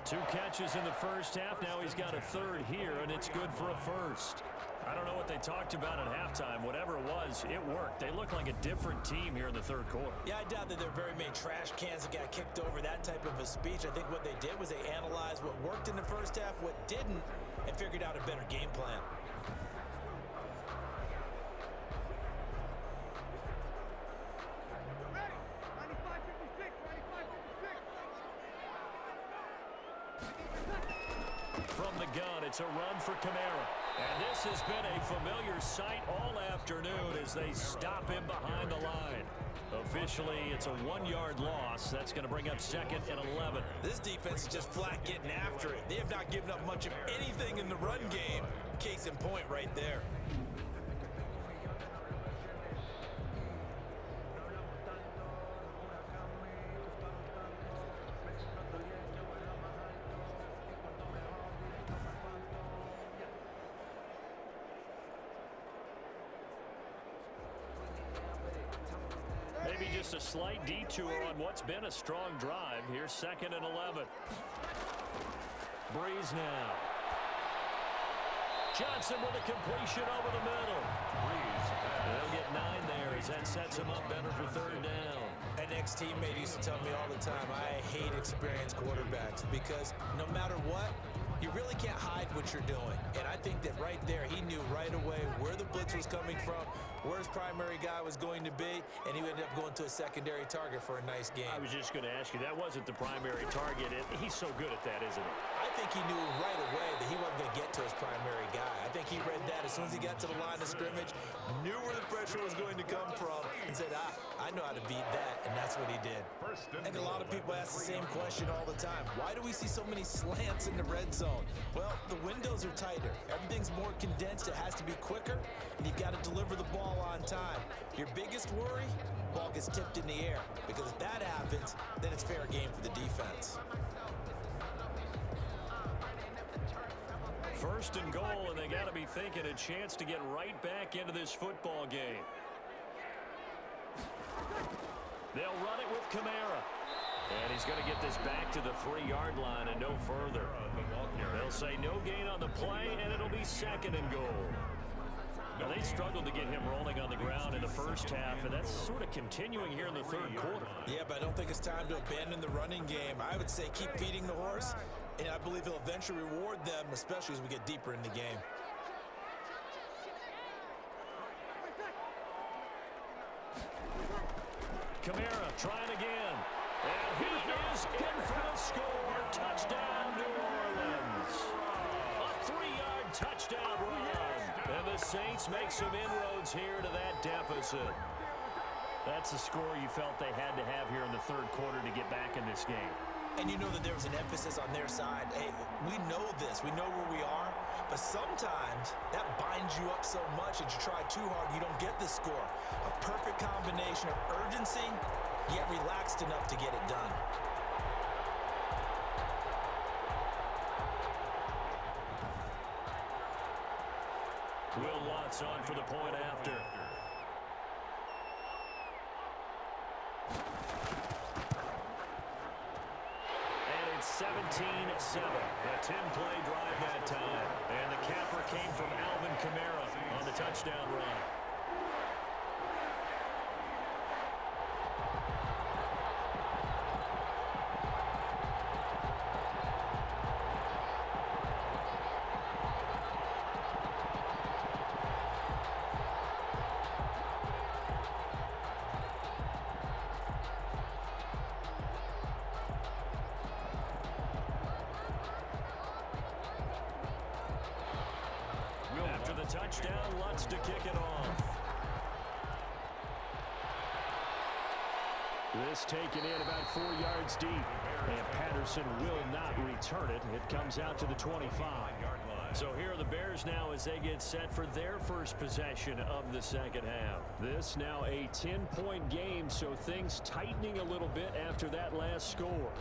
2 catches in the first half. Now he's got a 3rd here, and it's good for a first. I don't know what they talked about at halftime. Whatever it was, it worked. They look like a different team here in the 3rd quarter. Yeah, I doubt that there are very many trash cans that got kicked over, that type of a speech. I think what they did was they analyzed what worked in the first half, what didn't, and figured out a better game plan. From the gun, it's a run for Kamara. And this has been a familiar sight all afternoon as they stop him behind the line. Officially, it's a 1-yard loss. That's going to bring up 2nd and 11. This defense is just flat getting after it. They have not given up much of anything in the run game. Case in point right there. Maybe just a slight detour on what's been a strong drive. Here's 2nd and 11. Brees now. Johnson with a completion over the middle. They'll get 9 there as that sets him up better for 3rd down. An ex-teammate used to tell me all the time, I hate experienced quarterbacks because no matter what, you really can't hide what you're doing. And I think that right there, he knew right away where the blitz was coming from, where his primary guy was going to be, and he ended up going to a secondary target for a nice game. I was just going to ask you, that wasn't the primary target. He's so good at that, isn't he? I think he knew right away that he wasn't going to get to his primary guy. I think he read that as soon as he got to the line of scrimmage, knew where the pressure was going to come from, and said, I know how to beat that, and that's what he did. I think a lot of people ask the same question all the time. Why do we see so many slants in the red zone? Well, the windows are tighter. Everything's more condensed. It has to be quicker, and you've got to deliver the ball on time. Your biggest worry, ball gets tipped in the air, because if that happens, then it's fair game for the defense. First and goal, and they got to be thinking a chance to get right back into this football game. They'll run it with Kamara. And he's going to get this back to the 3-yard line and no further. They'll say no gain on the play, and it'll be second and goal. Now, they struggled to get him rolling on the ground in the first half, and that's sort of continuing here in the third quarter. Yeah, but I don't think it's time to abandon the running game. I would say keep feeding the horse, and I believe he'll eventually reward them, especially as we get deeper in the game. Kamara trying again. And he is in for the score. Touchdown, New Orleans. A 3-yard touchdown run. And the Saints make some inroads here to that deficit. That's a score you felt they had to have here in the third quarter to get back in this game. And you know that there was an emphasis on their side. Hey, we know this. We know where we are. But sometimes that binds you up so much that you try too hard, you don't get the score. A perfect combination of urgency, yet relaxed enough to get it done. Will Watts on for the point after. And it's 17-7. A 10-play drive that time. And the capper came from Alvin Kamara on the touchdown run. After the touchdown, Lutz to kick it off. This taken in about 4 yards deep. And Patterson will not return it. It comes out to the 25. So here are the Bears now as they get set for their first possession of the second half. This now a 10-point game, so things tightening a little bit after that last score.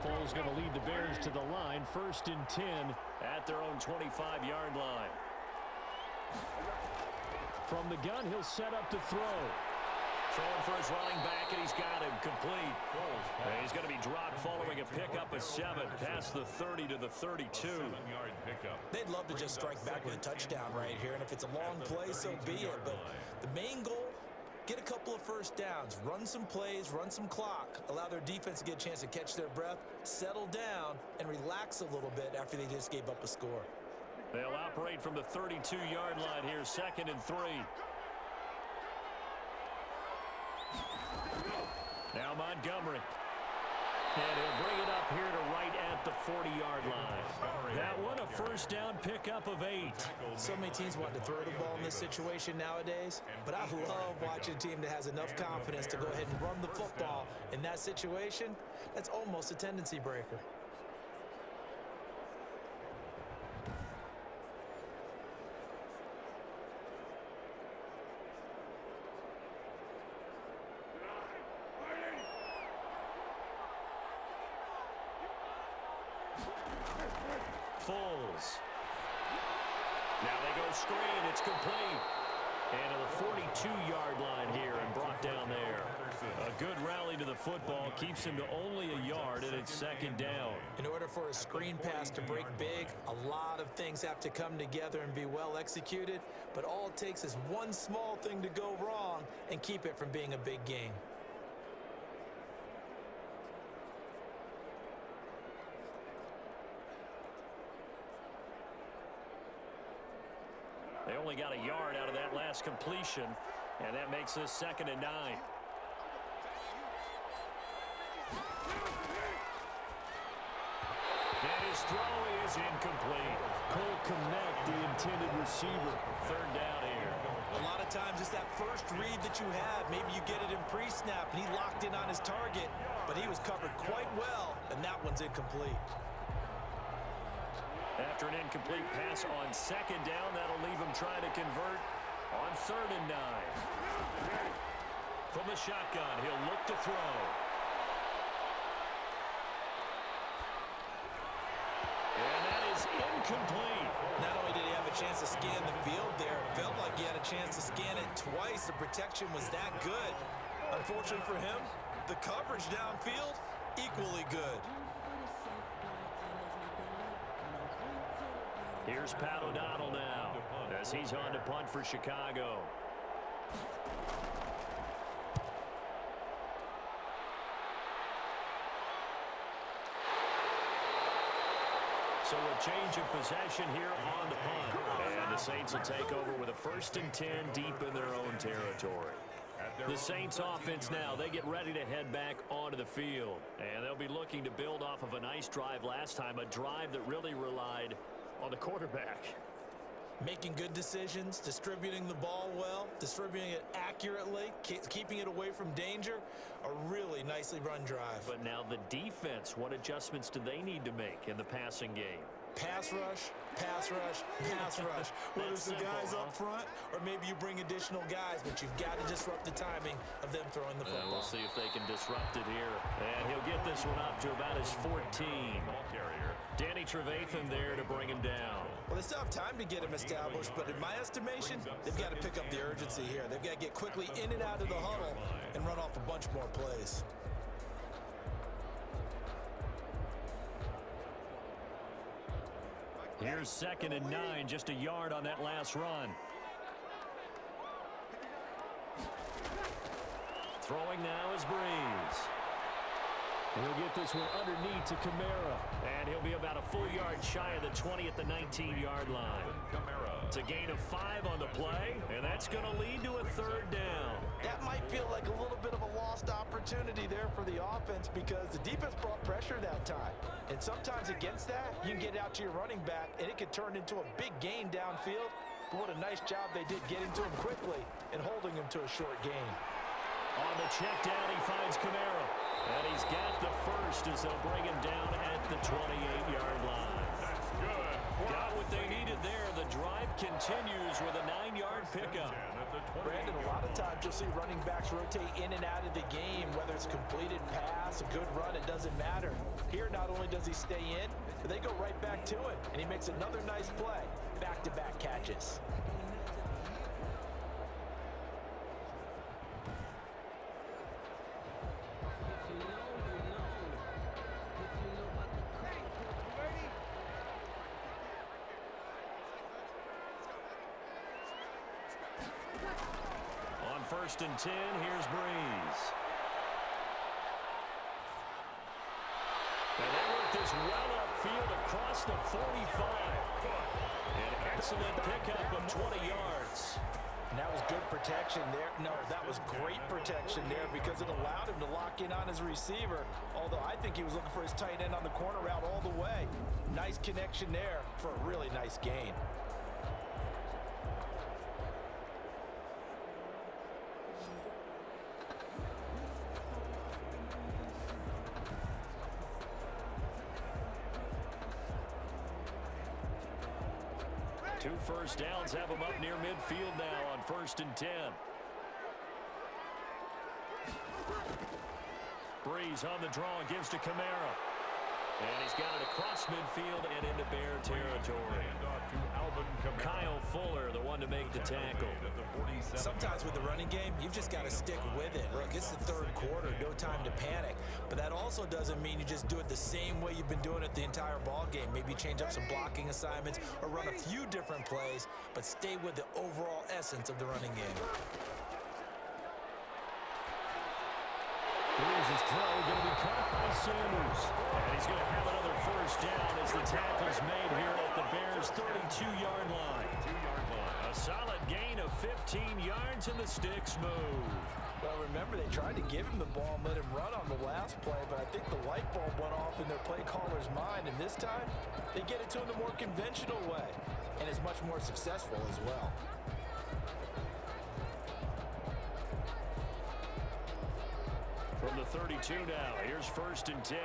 Foles going to lead the Bears to the line. First and 10 at their own 25-yard line. From the gun, he'll set up to throw. Throwing for his running back, and he's got him complete. And he's going to be dropped following a pickup of 7 past the 30 to the 32. 7-yard pickup. They'd love to just strike back with a touchdown right here, and if it's a long play, so be it. But the main goal, get a couple of first downs, run some plays, run some clock, allow their defense to get a chance to catch their breath, settle down, and relax a little bit after they just gave up a score. They'll operate from the 32-yard line here, second and 3. Now Montgomery. And he'll bring it up here to right at the 40-yard line. That one a first down pickup of 8. So many teams want to throw the ball in this situation nowadays, but I love watching a team that has enough confidence to go ahead and run the football in that situation. That's almost a tendency breaker. Foles. Now they go screen. It's complete. And to the 42-yard line here and brought down there. A good rally to the football keeps him to only a yard, and it's second down. In order for a screen pass to break big, a lot of things have to come together and be well executed. But all it takes is one small thing to go wrong and keep it from being a big game. They only got a yard out of that last completion, and that makes this second and 9. And his throw is incomplete. Cole Kmet, the intended receiver. Third down here. A lot of times it's that first read that you have. Maybe you get it in pre-snap, and he locked in on his target, but he was covered quite well, and that one's incomplete. After an incomplete pass on second down, that'll leave him trying to convert on 3rd and 9. From the shotgun, he'll look to throw. And that is incomplete. Not only did he have a chance to scan the field there, it felt like he had a chance to scan it twice. The protection was that good. Unfortunately for him, the coverage downfield, equally good. Here's Pat O'Donnell now as he's on to punt for Chicago. So a change of possession here on the punt. And the Saints will take over with a 1st and 10 deep in their own territory. The Saints offense now, they get ready to head back onto the field. And they'll be looking to build off of a nice drive last time, a drive that really relied on the quarterback. Making good decisions, distributing the ball well, distributing it accurately, keeping it away from danger. A really nicely run drive. But now the defense, what adjustments do they need to make in the passing game? Pass rush, pass rush, pass rush. Whether it's the guys up front or maybe you bring additional guys, but you've got to disrupt the timing of them throwing the football. We'll see if they can disrupt it here. And he'll get this one up to about his 14. Danny Trevathan there to bring him down. Well, they still have time to get him established, but in my estimation, they've got to pick up the urgency here. They've got to get quickly in and out of the huddle and run off a bunch more plays. Here's 2nd and 9, just a yard on that last run. Throwing now is Breeze. He'll get this one underneath to Kamara. And he'll be about a full yard shy of the 20 at the 19-yard line. It's a gain of 5 on the play, and that's going to lead to a 3rd down. That might feel like a little bit of a lost opportunity there for the offense because the defense brought pressure that time. And sometimes against that, you can get out to your running back, and it can turn into a big gain downfield. But what a nice job they did getting to him quickly and holding him to a short gain. On the check down, he finds Kamara. And he's got the first as they'll bring him down at the 28-yard line. That's good. Got what they needed there. The drive continues with a 9-yard pickup. Brandon, a lot of times you'll see running backs rotate in and out of the game, whether it's completed pass, a good run, it doesn't matter. Here, not only does he stay in, but they go right back to him, and he makes another nice play. Back-to-back catches. On 1st and 10, here's Breeze. And they work this well upfield across the 45. An excellent pickup of 20 yards. And that was good protection there. No, that was great protection there because it allowed him to lock in on his receiver. Although I think he was looking for his tight end on the corner route all the way. Nice connection there for a really nice gain. Two first downs have him up near midfield now on 1st and 10. Breeze on the draw and gives to Kamara. And he's got it across midfield and into Bear territory. Kyle Fuller, the one to make the tackle. Sometimes with the running game, you've just got to stick with it. Look, it's the 3rd quarter, no time to panic. But that also doesn't mean you just do it the same way you've been doing it the entire ball game. Maybe change up some blocking assignments or run a few different plays, but stay with the overall essence of the running game. Breeze's throw going to be caught by Sanders. And he's going to have another first down as the tackle's made here at the Bears' 32-yard line. A solid gain of 15 yards and the sticks move. Well, remember, they tried to give him the ball and let him run on the last play, but I think the light bulb went off in their play caller's mind, and this time they get it to him the more conventional way, and it's much more successful as well. From the 32 now, here's 1st and 10.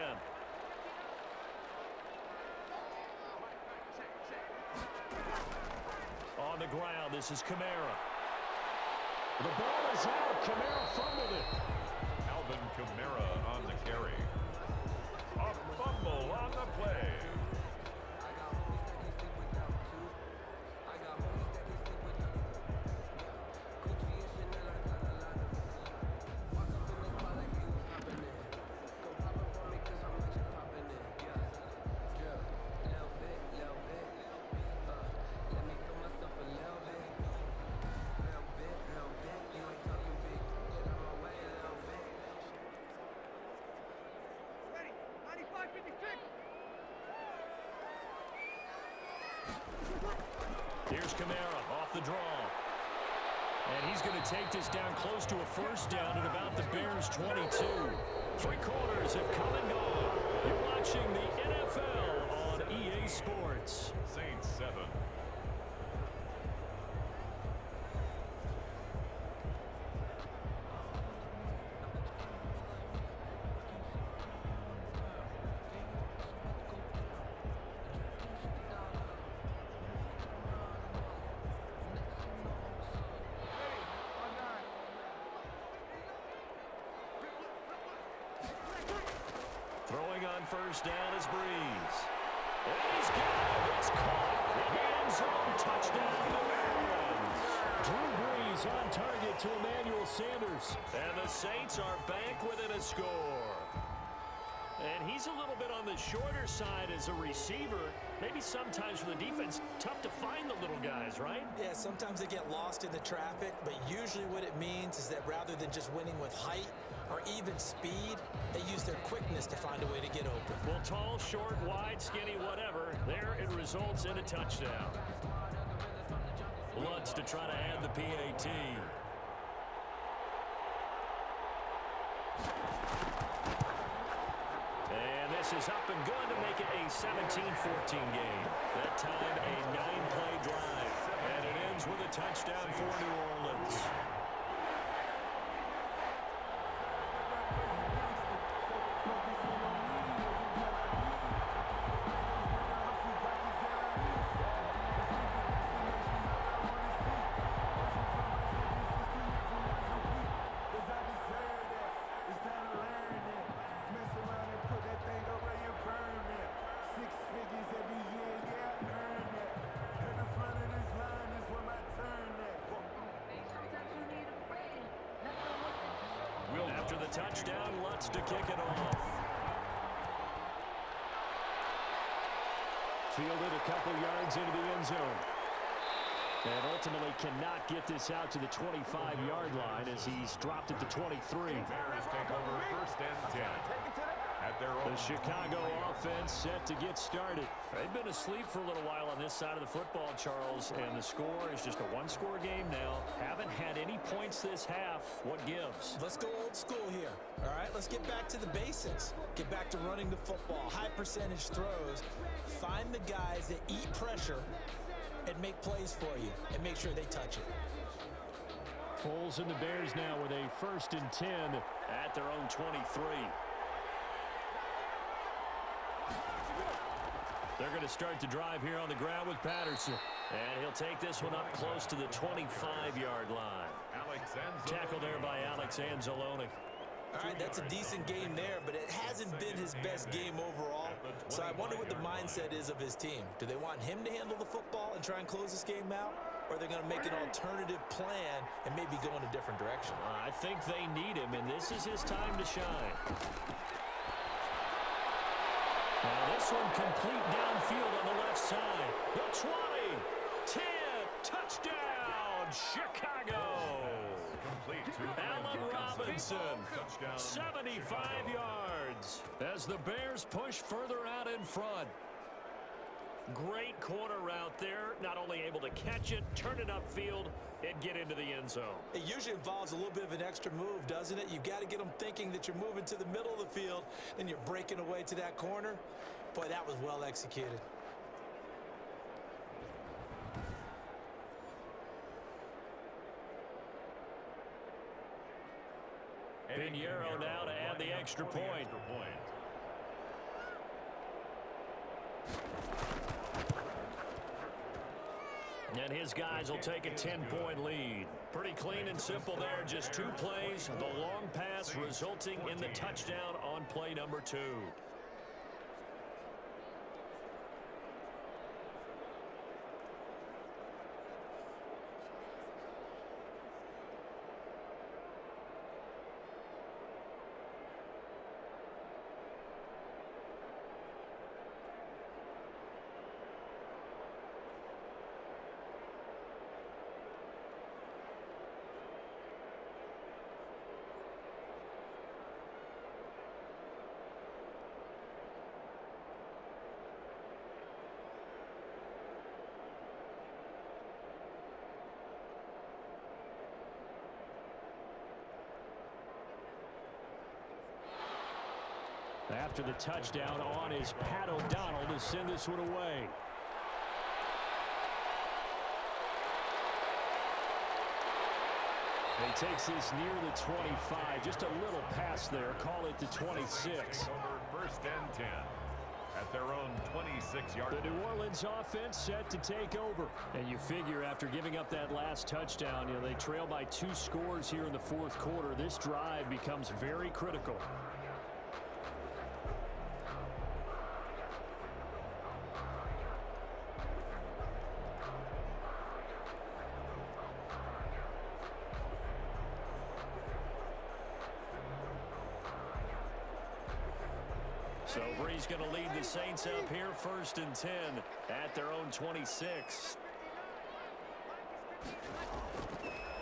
the ground. This is Kamara. The ball is out. Kamara fumbled it. Alvin Kamara on the carry. A fumble on the play. Here's Kamara off the draw. And he's going to take this down close to a first down at about the Bears' 22. 3 quarters have come and gone. You're watching the NFL on EA Sports. Saints 7. Throwing on first down is Breeze. And he's got it. It's caught. In the end zone. Touchdown, New Orleans. Drew Brees on target to Emmanuel Sanders. And the Saints are back within a score. And he's a little bit on the shorter side as a receiver. Maybe sometimes for the defense, tough to find the little guys, right? Yeah, sometimes they get lost in the traffic, but usually what it means is that rather than just winning with height or even speed, they use their quickness to find a way to get open. Well, tall, short, wide, skinny, whatever, there it results in a touchdown. Lutz to try to add the PAT. And this is up and good to make it a 17-14 game. That time a 9-play drive. And it ends with a touchdown for New Orleans. After the touchdown, Lutz to kick it off. Fielded a couple yards into the end zone. And ultimately cannot get this out to the 25-yard line as he's dropped it to 23. Bears take over first and 10. At their own. The Chicago offense set to get started. They've been asleep for a little while on this side of the football, Charles, and the score is just a one-score game now. Haven't had any points this half. What gives? Let's go old school here. All right, let's get back to the basics. Get back to running the football, high percentage throws. Find the guys that eat pressure and make plays for you and make sure they touch it. Foles and the Bears now with a 1st and 10 at their own 23. They're going to start the drive here on the ground with Patterson. And he'll take this one up close to the 25-yard line. Tackled there by Alex Anzalone. All right, that's a decent game there, but it hasn't been his best game overall. So I wonder what the mindset is of his team. Do they want him to handle the football and try and close this game out? Or are they going to make an alternative plan and maybe go in a different direction? I think they need him, and this is his time to shine. Now this one complete downfield on the left side. The 20, 10, touchdown, Chicago. Allen Robinson, 75 yards as the Bears push further out in front. Great corner route there. Not only able to catch it, turn it upfield, and get into the end zone. It usually involves a little bit of an extra move, doesn't it? You've got to get them thinking that you're moving to the middle of the field, and you're breaking away to that corner. Boy, that was well executed. Pinheiro now to add the extra point. And his guys will take a 10-point lead. Pretty clean and simple there. Just 2 plays. The long pass resulting in the touchdown on play number 2. After the touchdown on is Pat O'Donnell to send this one away. He takes this near the 25. Just a little pass there. Call it the 26. First and 10 at their own 26-yard line. The New Orleans offense set to take over. And you figure after giving up that last touchdown, they trail by 2 scores here in the fourth quarter. This drive becomes very critical. So Brees going to lead the Saints up here, first and 10 at their own 26.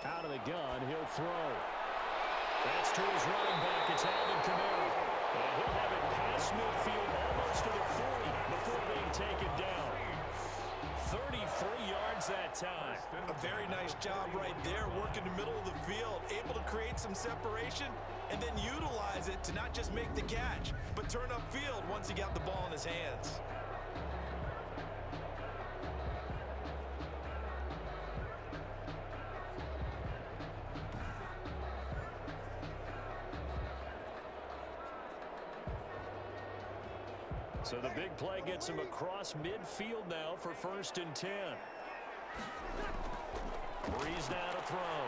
Out of the gun, he'll throw. That's to his running back. It's Alvin Kamara. And he'll have it past midfield, almost to the 40 before being taken down. 33 yards that time. A very nice job right there, working the middle of the field, able to create some separation and then utilize it to not just make the catch, but turn upfield once he got the ball in his hands. So the big play gets him across midfield now for first and 10. Brees now to throw.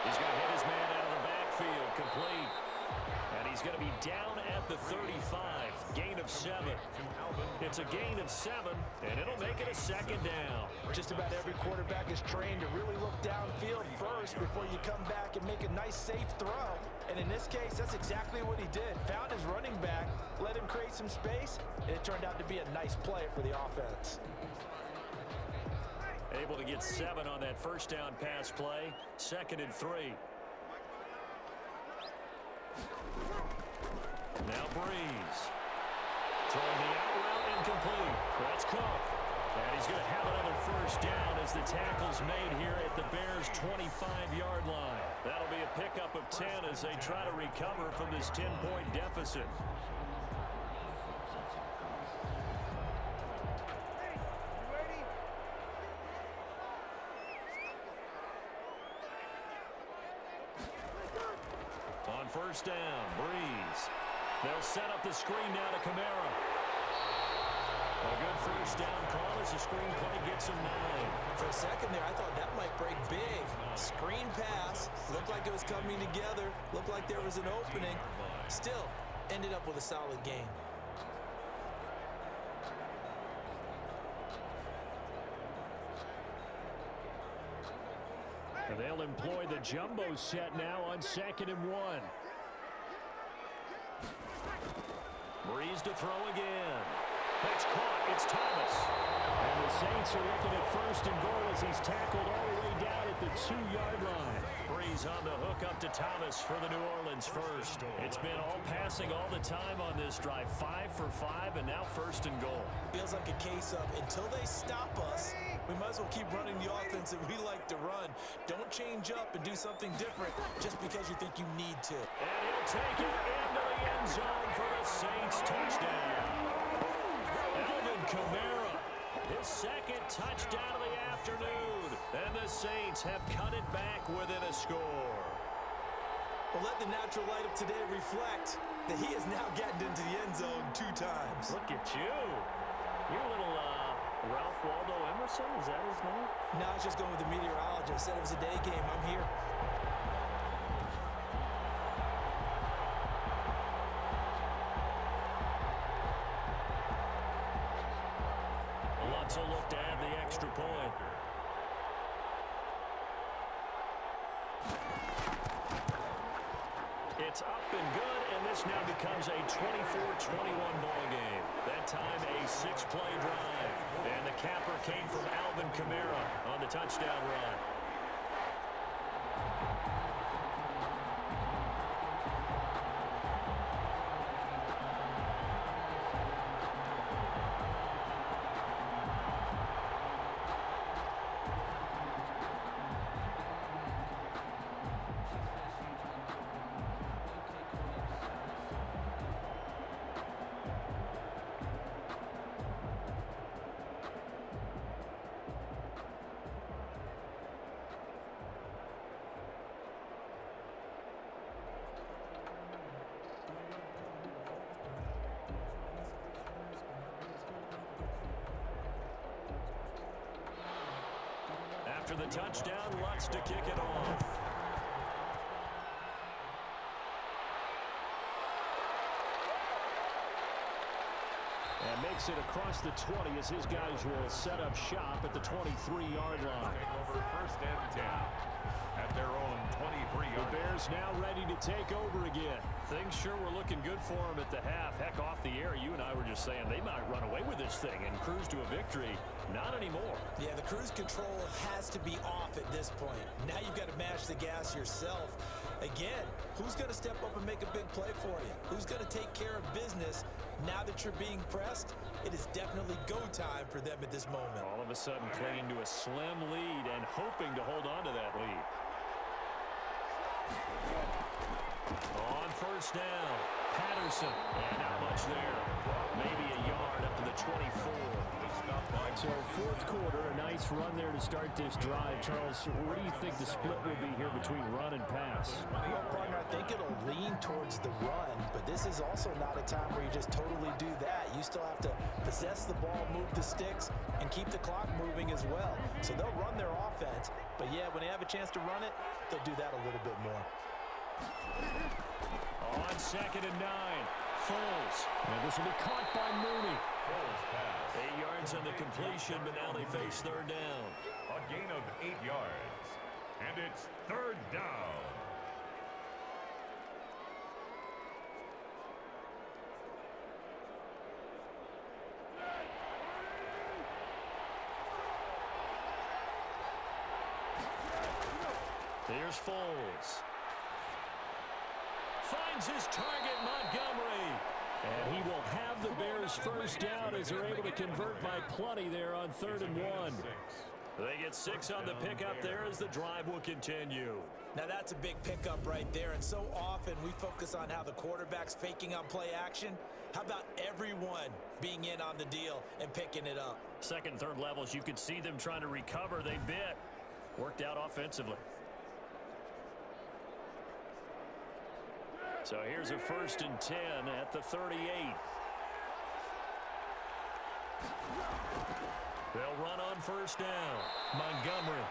He's going to hit his man out of the backfield, complete. And he's going to be down at the 35. Gain of 7. It's a gain of 7, and it'll make it a second down. Just about every quarterback is trained to really look downfield first before you come back and make a nice, safe throw. And in this case, that's exactly what he did. Found his running back, let him create some space, and it turned out to be a nice play for the offense. Able to get 7 on that first down pass play. Second and 3. Now Brees. Throwing the out route incomplete. That's Cook. And he's going to have another first down as the tackle's made here at the Bears' 25-yard line. That'll be a pickup of 10 as they try to recover from this 10-point deficit. On first down, Brees. They'll set up the screen now to Kamara. A good first down call as the screen play gets him 9. For a second there, I thought that might break big. Screen pass. Looked like it was coming together. Looked like there was an opening. Still, ended up with a solid game. And they'll employ the jumbo set now on 2nd and 1. Brees to throw again. That's caught. It's Thomas. And the Saints are looking at first and goal as he's tackled all the way down at the 2-yard line. Brees on the hook up to Thomas for the New Orleans first. It's been all passing all the time on this drive. 5 for 5 and now first and goal. Feels like a case of until they stop us, we might as well keep running the offense that we like to run. Don't change up and do something different just because you think you need to. And he'll take it into the end zone for the Saints touchdown. Alvin Kamara, his second touchdown of the afternoon. And the Saints have cut it back within a score. Well, let the natural light of today reflect that he has now gotten into the end zone 2 times. Look at you. You're a little Ralph Waldo Emerson, is that his name? No, I was just going with the meteorologist. Said it was a day game. I'm here. Alonso looked to add the extra point. It's up and good, and this now becomes a 24-21 ball game. That time a 6-play drive. And the capper came from Alvin Kamara on the touchdown run. After the touchdown, Lutz to kick it off. And makes it across the 20 as his guys will set up shop at the 23-yard line. Over first and 10 at their own 23-yard. The Bears now ready to take over again. Things sure were looking good for them at the half. Heck, off the air, you and I were just saying they might run away with this thing and cruise to a victory. Not anymore. Yeah, the cruise control has to be off at this point. Now you've got to mash the gas yourself. Again, who's going to step up and make a big play for you? Who's going to take care of business now that you're being pressed? It is definitely go time for them at this moment. All of a sudden clinging to a slim lead and hoping to hold on to that lead. On first down, Patterson, and not much there. Maybe a yard up to the 24. So fourth quarter, a nice run there to start this drive. Charles, what do you think the split will be here between run and pass? Well, partner, I think it'll lean towards the run, but this is also not a time where you just totally do that. You still have to possess the ball, move the sticks, and keep the clock moving as well. So they'll run their offense, but yeah, when they have a chance to run it, they'll do that a little bit more. On second and 9, Foles. And this will be caught by Mooney. 8 yards on the completion, but now they face third down. A gain of 8 yards. And it's third down. Here's Foles. Finds his target, Montgomery. And he will have the Bears first down as they're able to convert by plenty there on 3rd and 1. They get 6 on the pickup there as the drive will continue. Now that's a big pickup right there, and so often we focus on how the quarterback's faking on play action. How about everyone being in on the deal and picking it up? Second, third levels, you could see them trying to recover. They bit. Worked out offensively. So here's a 1st and 10 at the 38. They'll run on first down. Montgomery.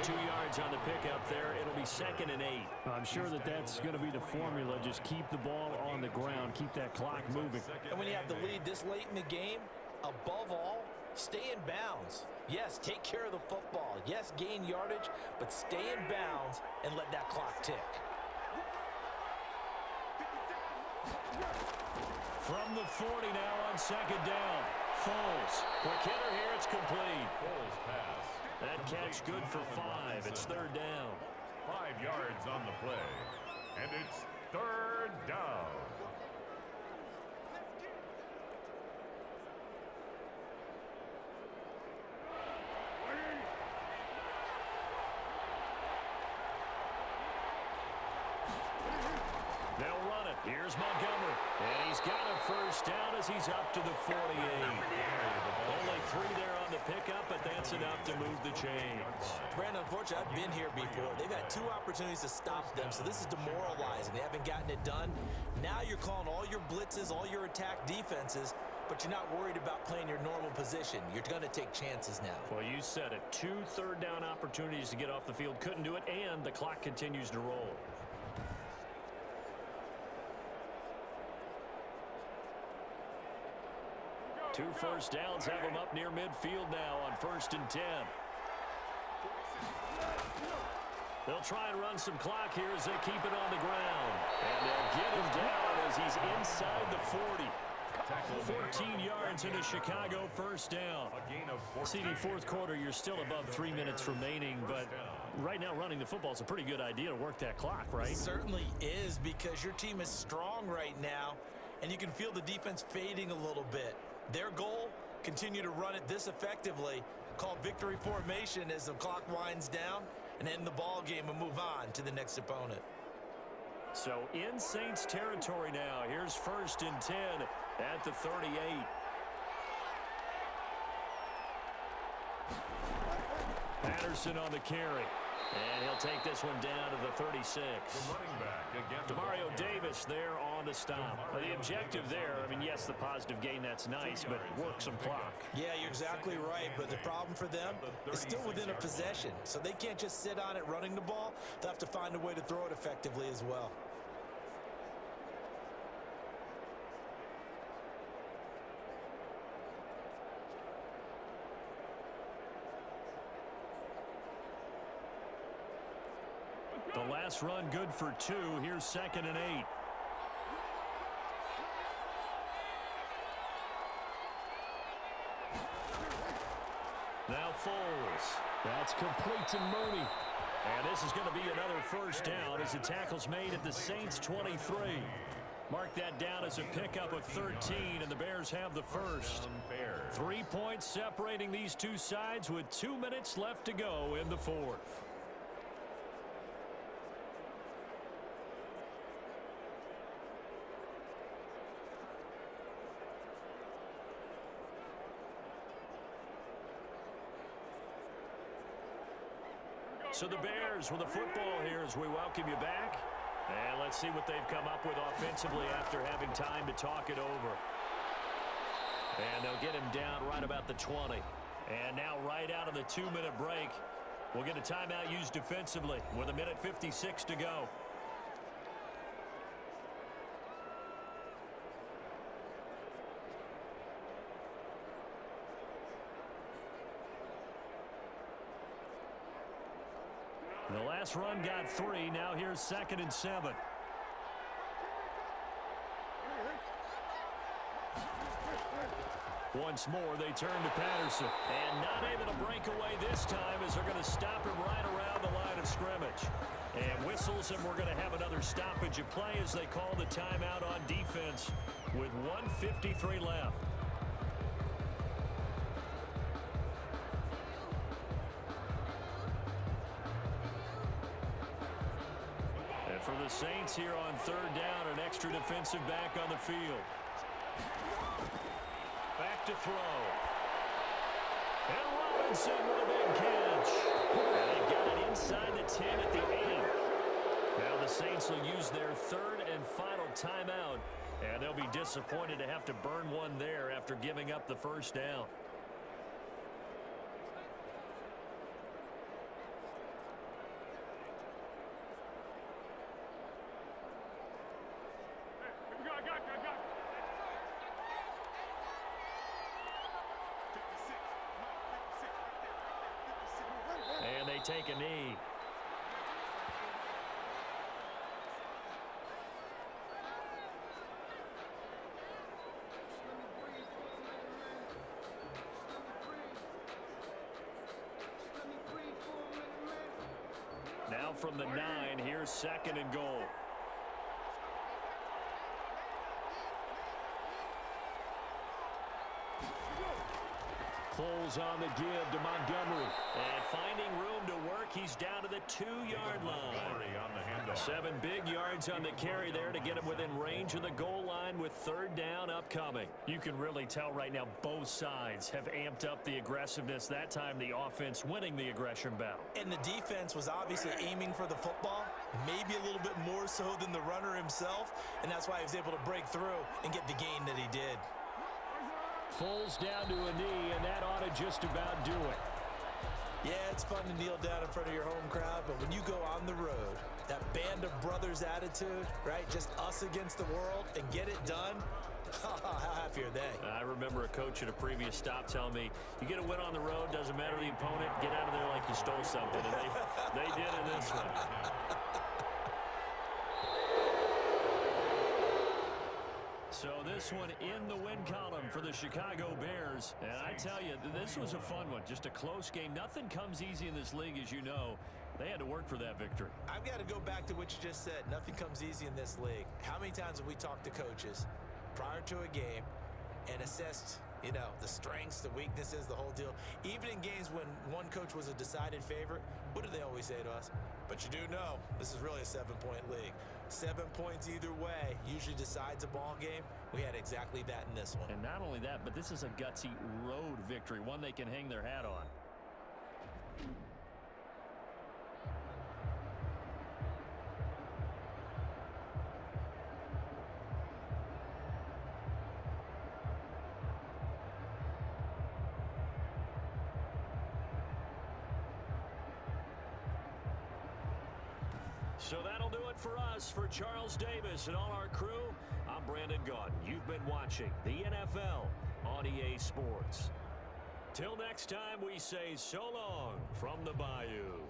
2 yards on the pickup there. It'll be 2nd and 8. I'm sure that that's going to be the formula. Just keep the ball on the ground. Keep that clock moving. And when you have the lead this late in the game, above all, stay in bounds. Yes, take care of the football. Yes, gain yardage, but stay in bounds and let that clock tick. From the 40 now on 2nd down. Foles. Quick hitter here. It's complete. Foles pass. That catch good for 5. It's 3rd down. 5 yards on the play. And it's 3rd down. They'll run it. Here's Montgomery. And he's got a first down as he's up to the 48. Only 3 there on the pickup, but that's enough to move the chains. Brandon, unfortunately, I've been here before. They've had 2 opportunities to stop them, so this is demoralizing. They haven't gotten it done. Now you're calling all your blitzes, all your attack defenses, but you're not worried about playing your normal position. You're going to take chances now. Well, you said it. 2 third-down opportunities to get off the field. Couldn't do it, and the clock continues to roll. Two first downs have them up near midfield now on 1st and 10. They'll try and run some clock here as they keep it on the ground. And they'll get him down as he's inside the 40. 14 yards into Chicago, first down. CD, fourth quarter, you're still above 3 minutes remaining, but right now running the football is a pretty good idea to work that clock, right? It certainly is, because your team is strong right now, and you can feel the defense fading a little bit. Their goal, continue to run it this effectively, call victory formation as the clock winds down, and end the ball game and move on to the next opponent. So in Saints territory now. Here's 1st and 10 at the 38. Patterson on the carry. And he'll take this one down to the 36. The running back again. Demario Davis there on the stop. The objective there, I mean, yes, the positive gain, that's nice, but work some clock. Yeah, you're exactly right, but the problem for them is still within a possession, so they can't just sit on it running the ball. They'll have to find a way to throw it effectively as well. The last run good for 2. Here's 2nd and 8. Now Foles. That's complete to Mooney. And this is going to be another first down as the tackle's made at the Saints 23. Mark that down as a pickup of 13, and the Bears have the first. 3 points separating these two sides with 2 minutes left to go in the fourth. So the Bears with the football here as we welcome you back. And let's see what they've come up with offensively after having time to talk it over. And they'll get him down right about the 20. And now right out of the 2-minute break, we'll get a timeout used defensively with 1:56 to go. The last run got 3. Now here's 2nd and 7. Once more, they turn to Patterson. And not able to break away this time as they're going to stop him right around the line of scrimmage. And whistles, and we're going to have another stoppage of play as they call the timeout on defense with 1:53 left. For the Saints here on 3rd down, an extra defensive back on the field. Back to throw. And Robinson with a big catch. And they've got it inside the 10 at the 8. Now the Saints will use their 3rd and final timeout, and they'll be disappointed to have to burn one there after giving up the first down. And they take a knee. Now from the 9, here's 2nd and goal. Foles on the give to Montgomery. And finding room to work, he's down to the 2-yard line. 7 big yards on the carry there to get him within range of the goal line with 3rd down upcoming. You can really tell right now both sides have amped up the aggressiveness. That time the offense winning the aggression battle. And the defense was obviously aiming for the football, maybe a little bit more so than the runner himself, and that's why he was able to break through and get the gain that he did. Foles down to a knee, and that ought to just about do it. Yeah, it's fun to kneel down in front of your home crowd, but when you go on the road, that band of brothers attitude, right? Just us against the world and get it done. How happy are they? I remember a coach at a previous stop telling me, you get a win on the road, doesn't matter the opponent, get out of there like you stole something. And they did in this one. So this one in the win column for the Chicago Bears. And I tell you, this was a fun one. Just a close game. Nothing comes easy in this league, as you know. They had to work for that victory. I've got to go back to what you just said. Nothing comes easy in this league. How many times have we talked to coaches prior to a game and assessed, you know, the strengths, the weaknesses, the whole deal? Even in games when one coach was a decided favorite, what do they always say to us? But you do know this is really a 7-point league. 7 points either way usually decides a ball game. We had exactly that in this one. And not only that, but this is a gutsy road victory, one they can hang their hat on. So that'll do it for us. For Charles Davis and all our crew, I'm Brandon Gaudin. You've been watching the NFL on EA Sports. Till next time, we say so long from the Bayou.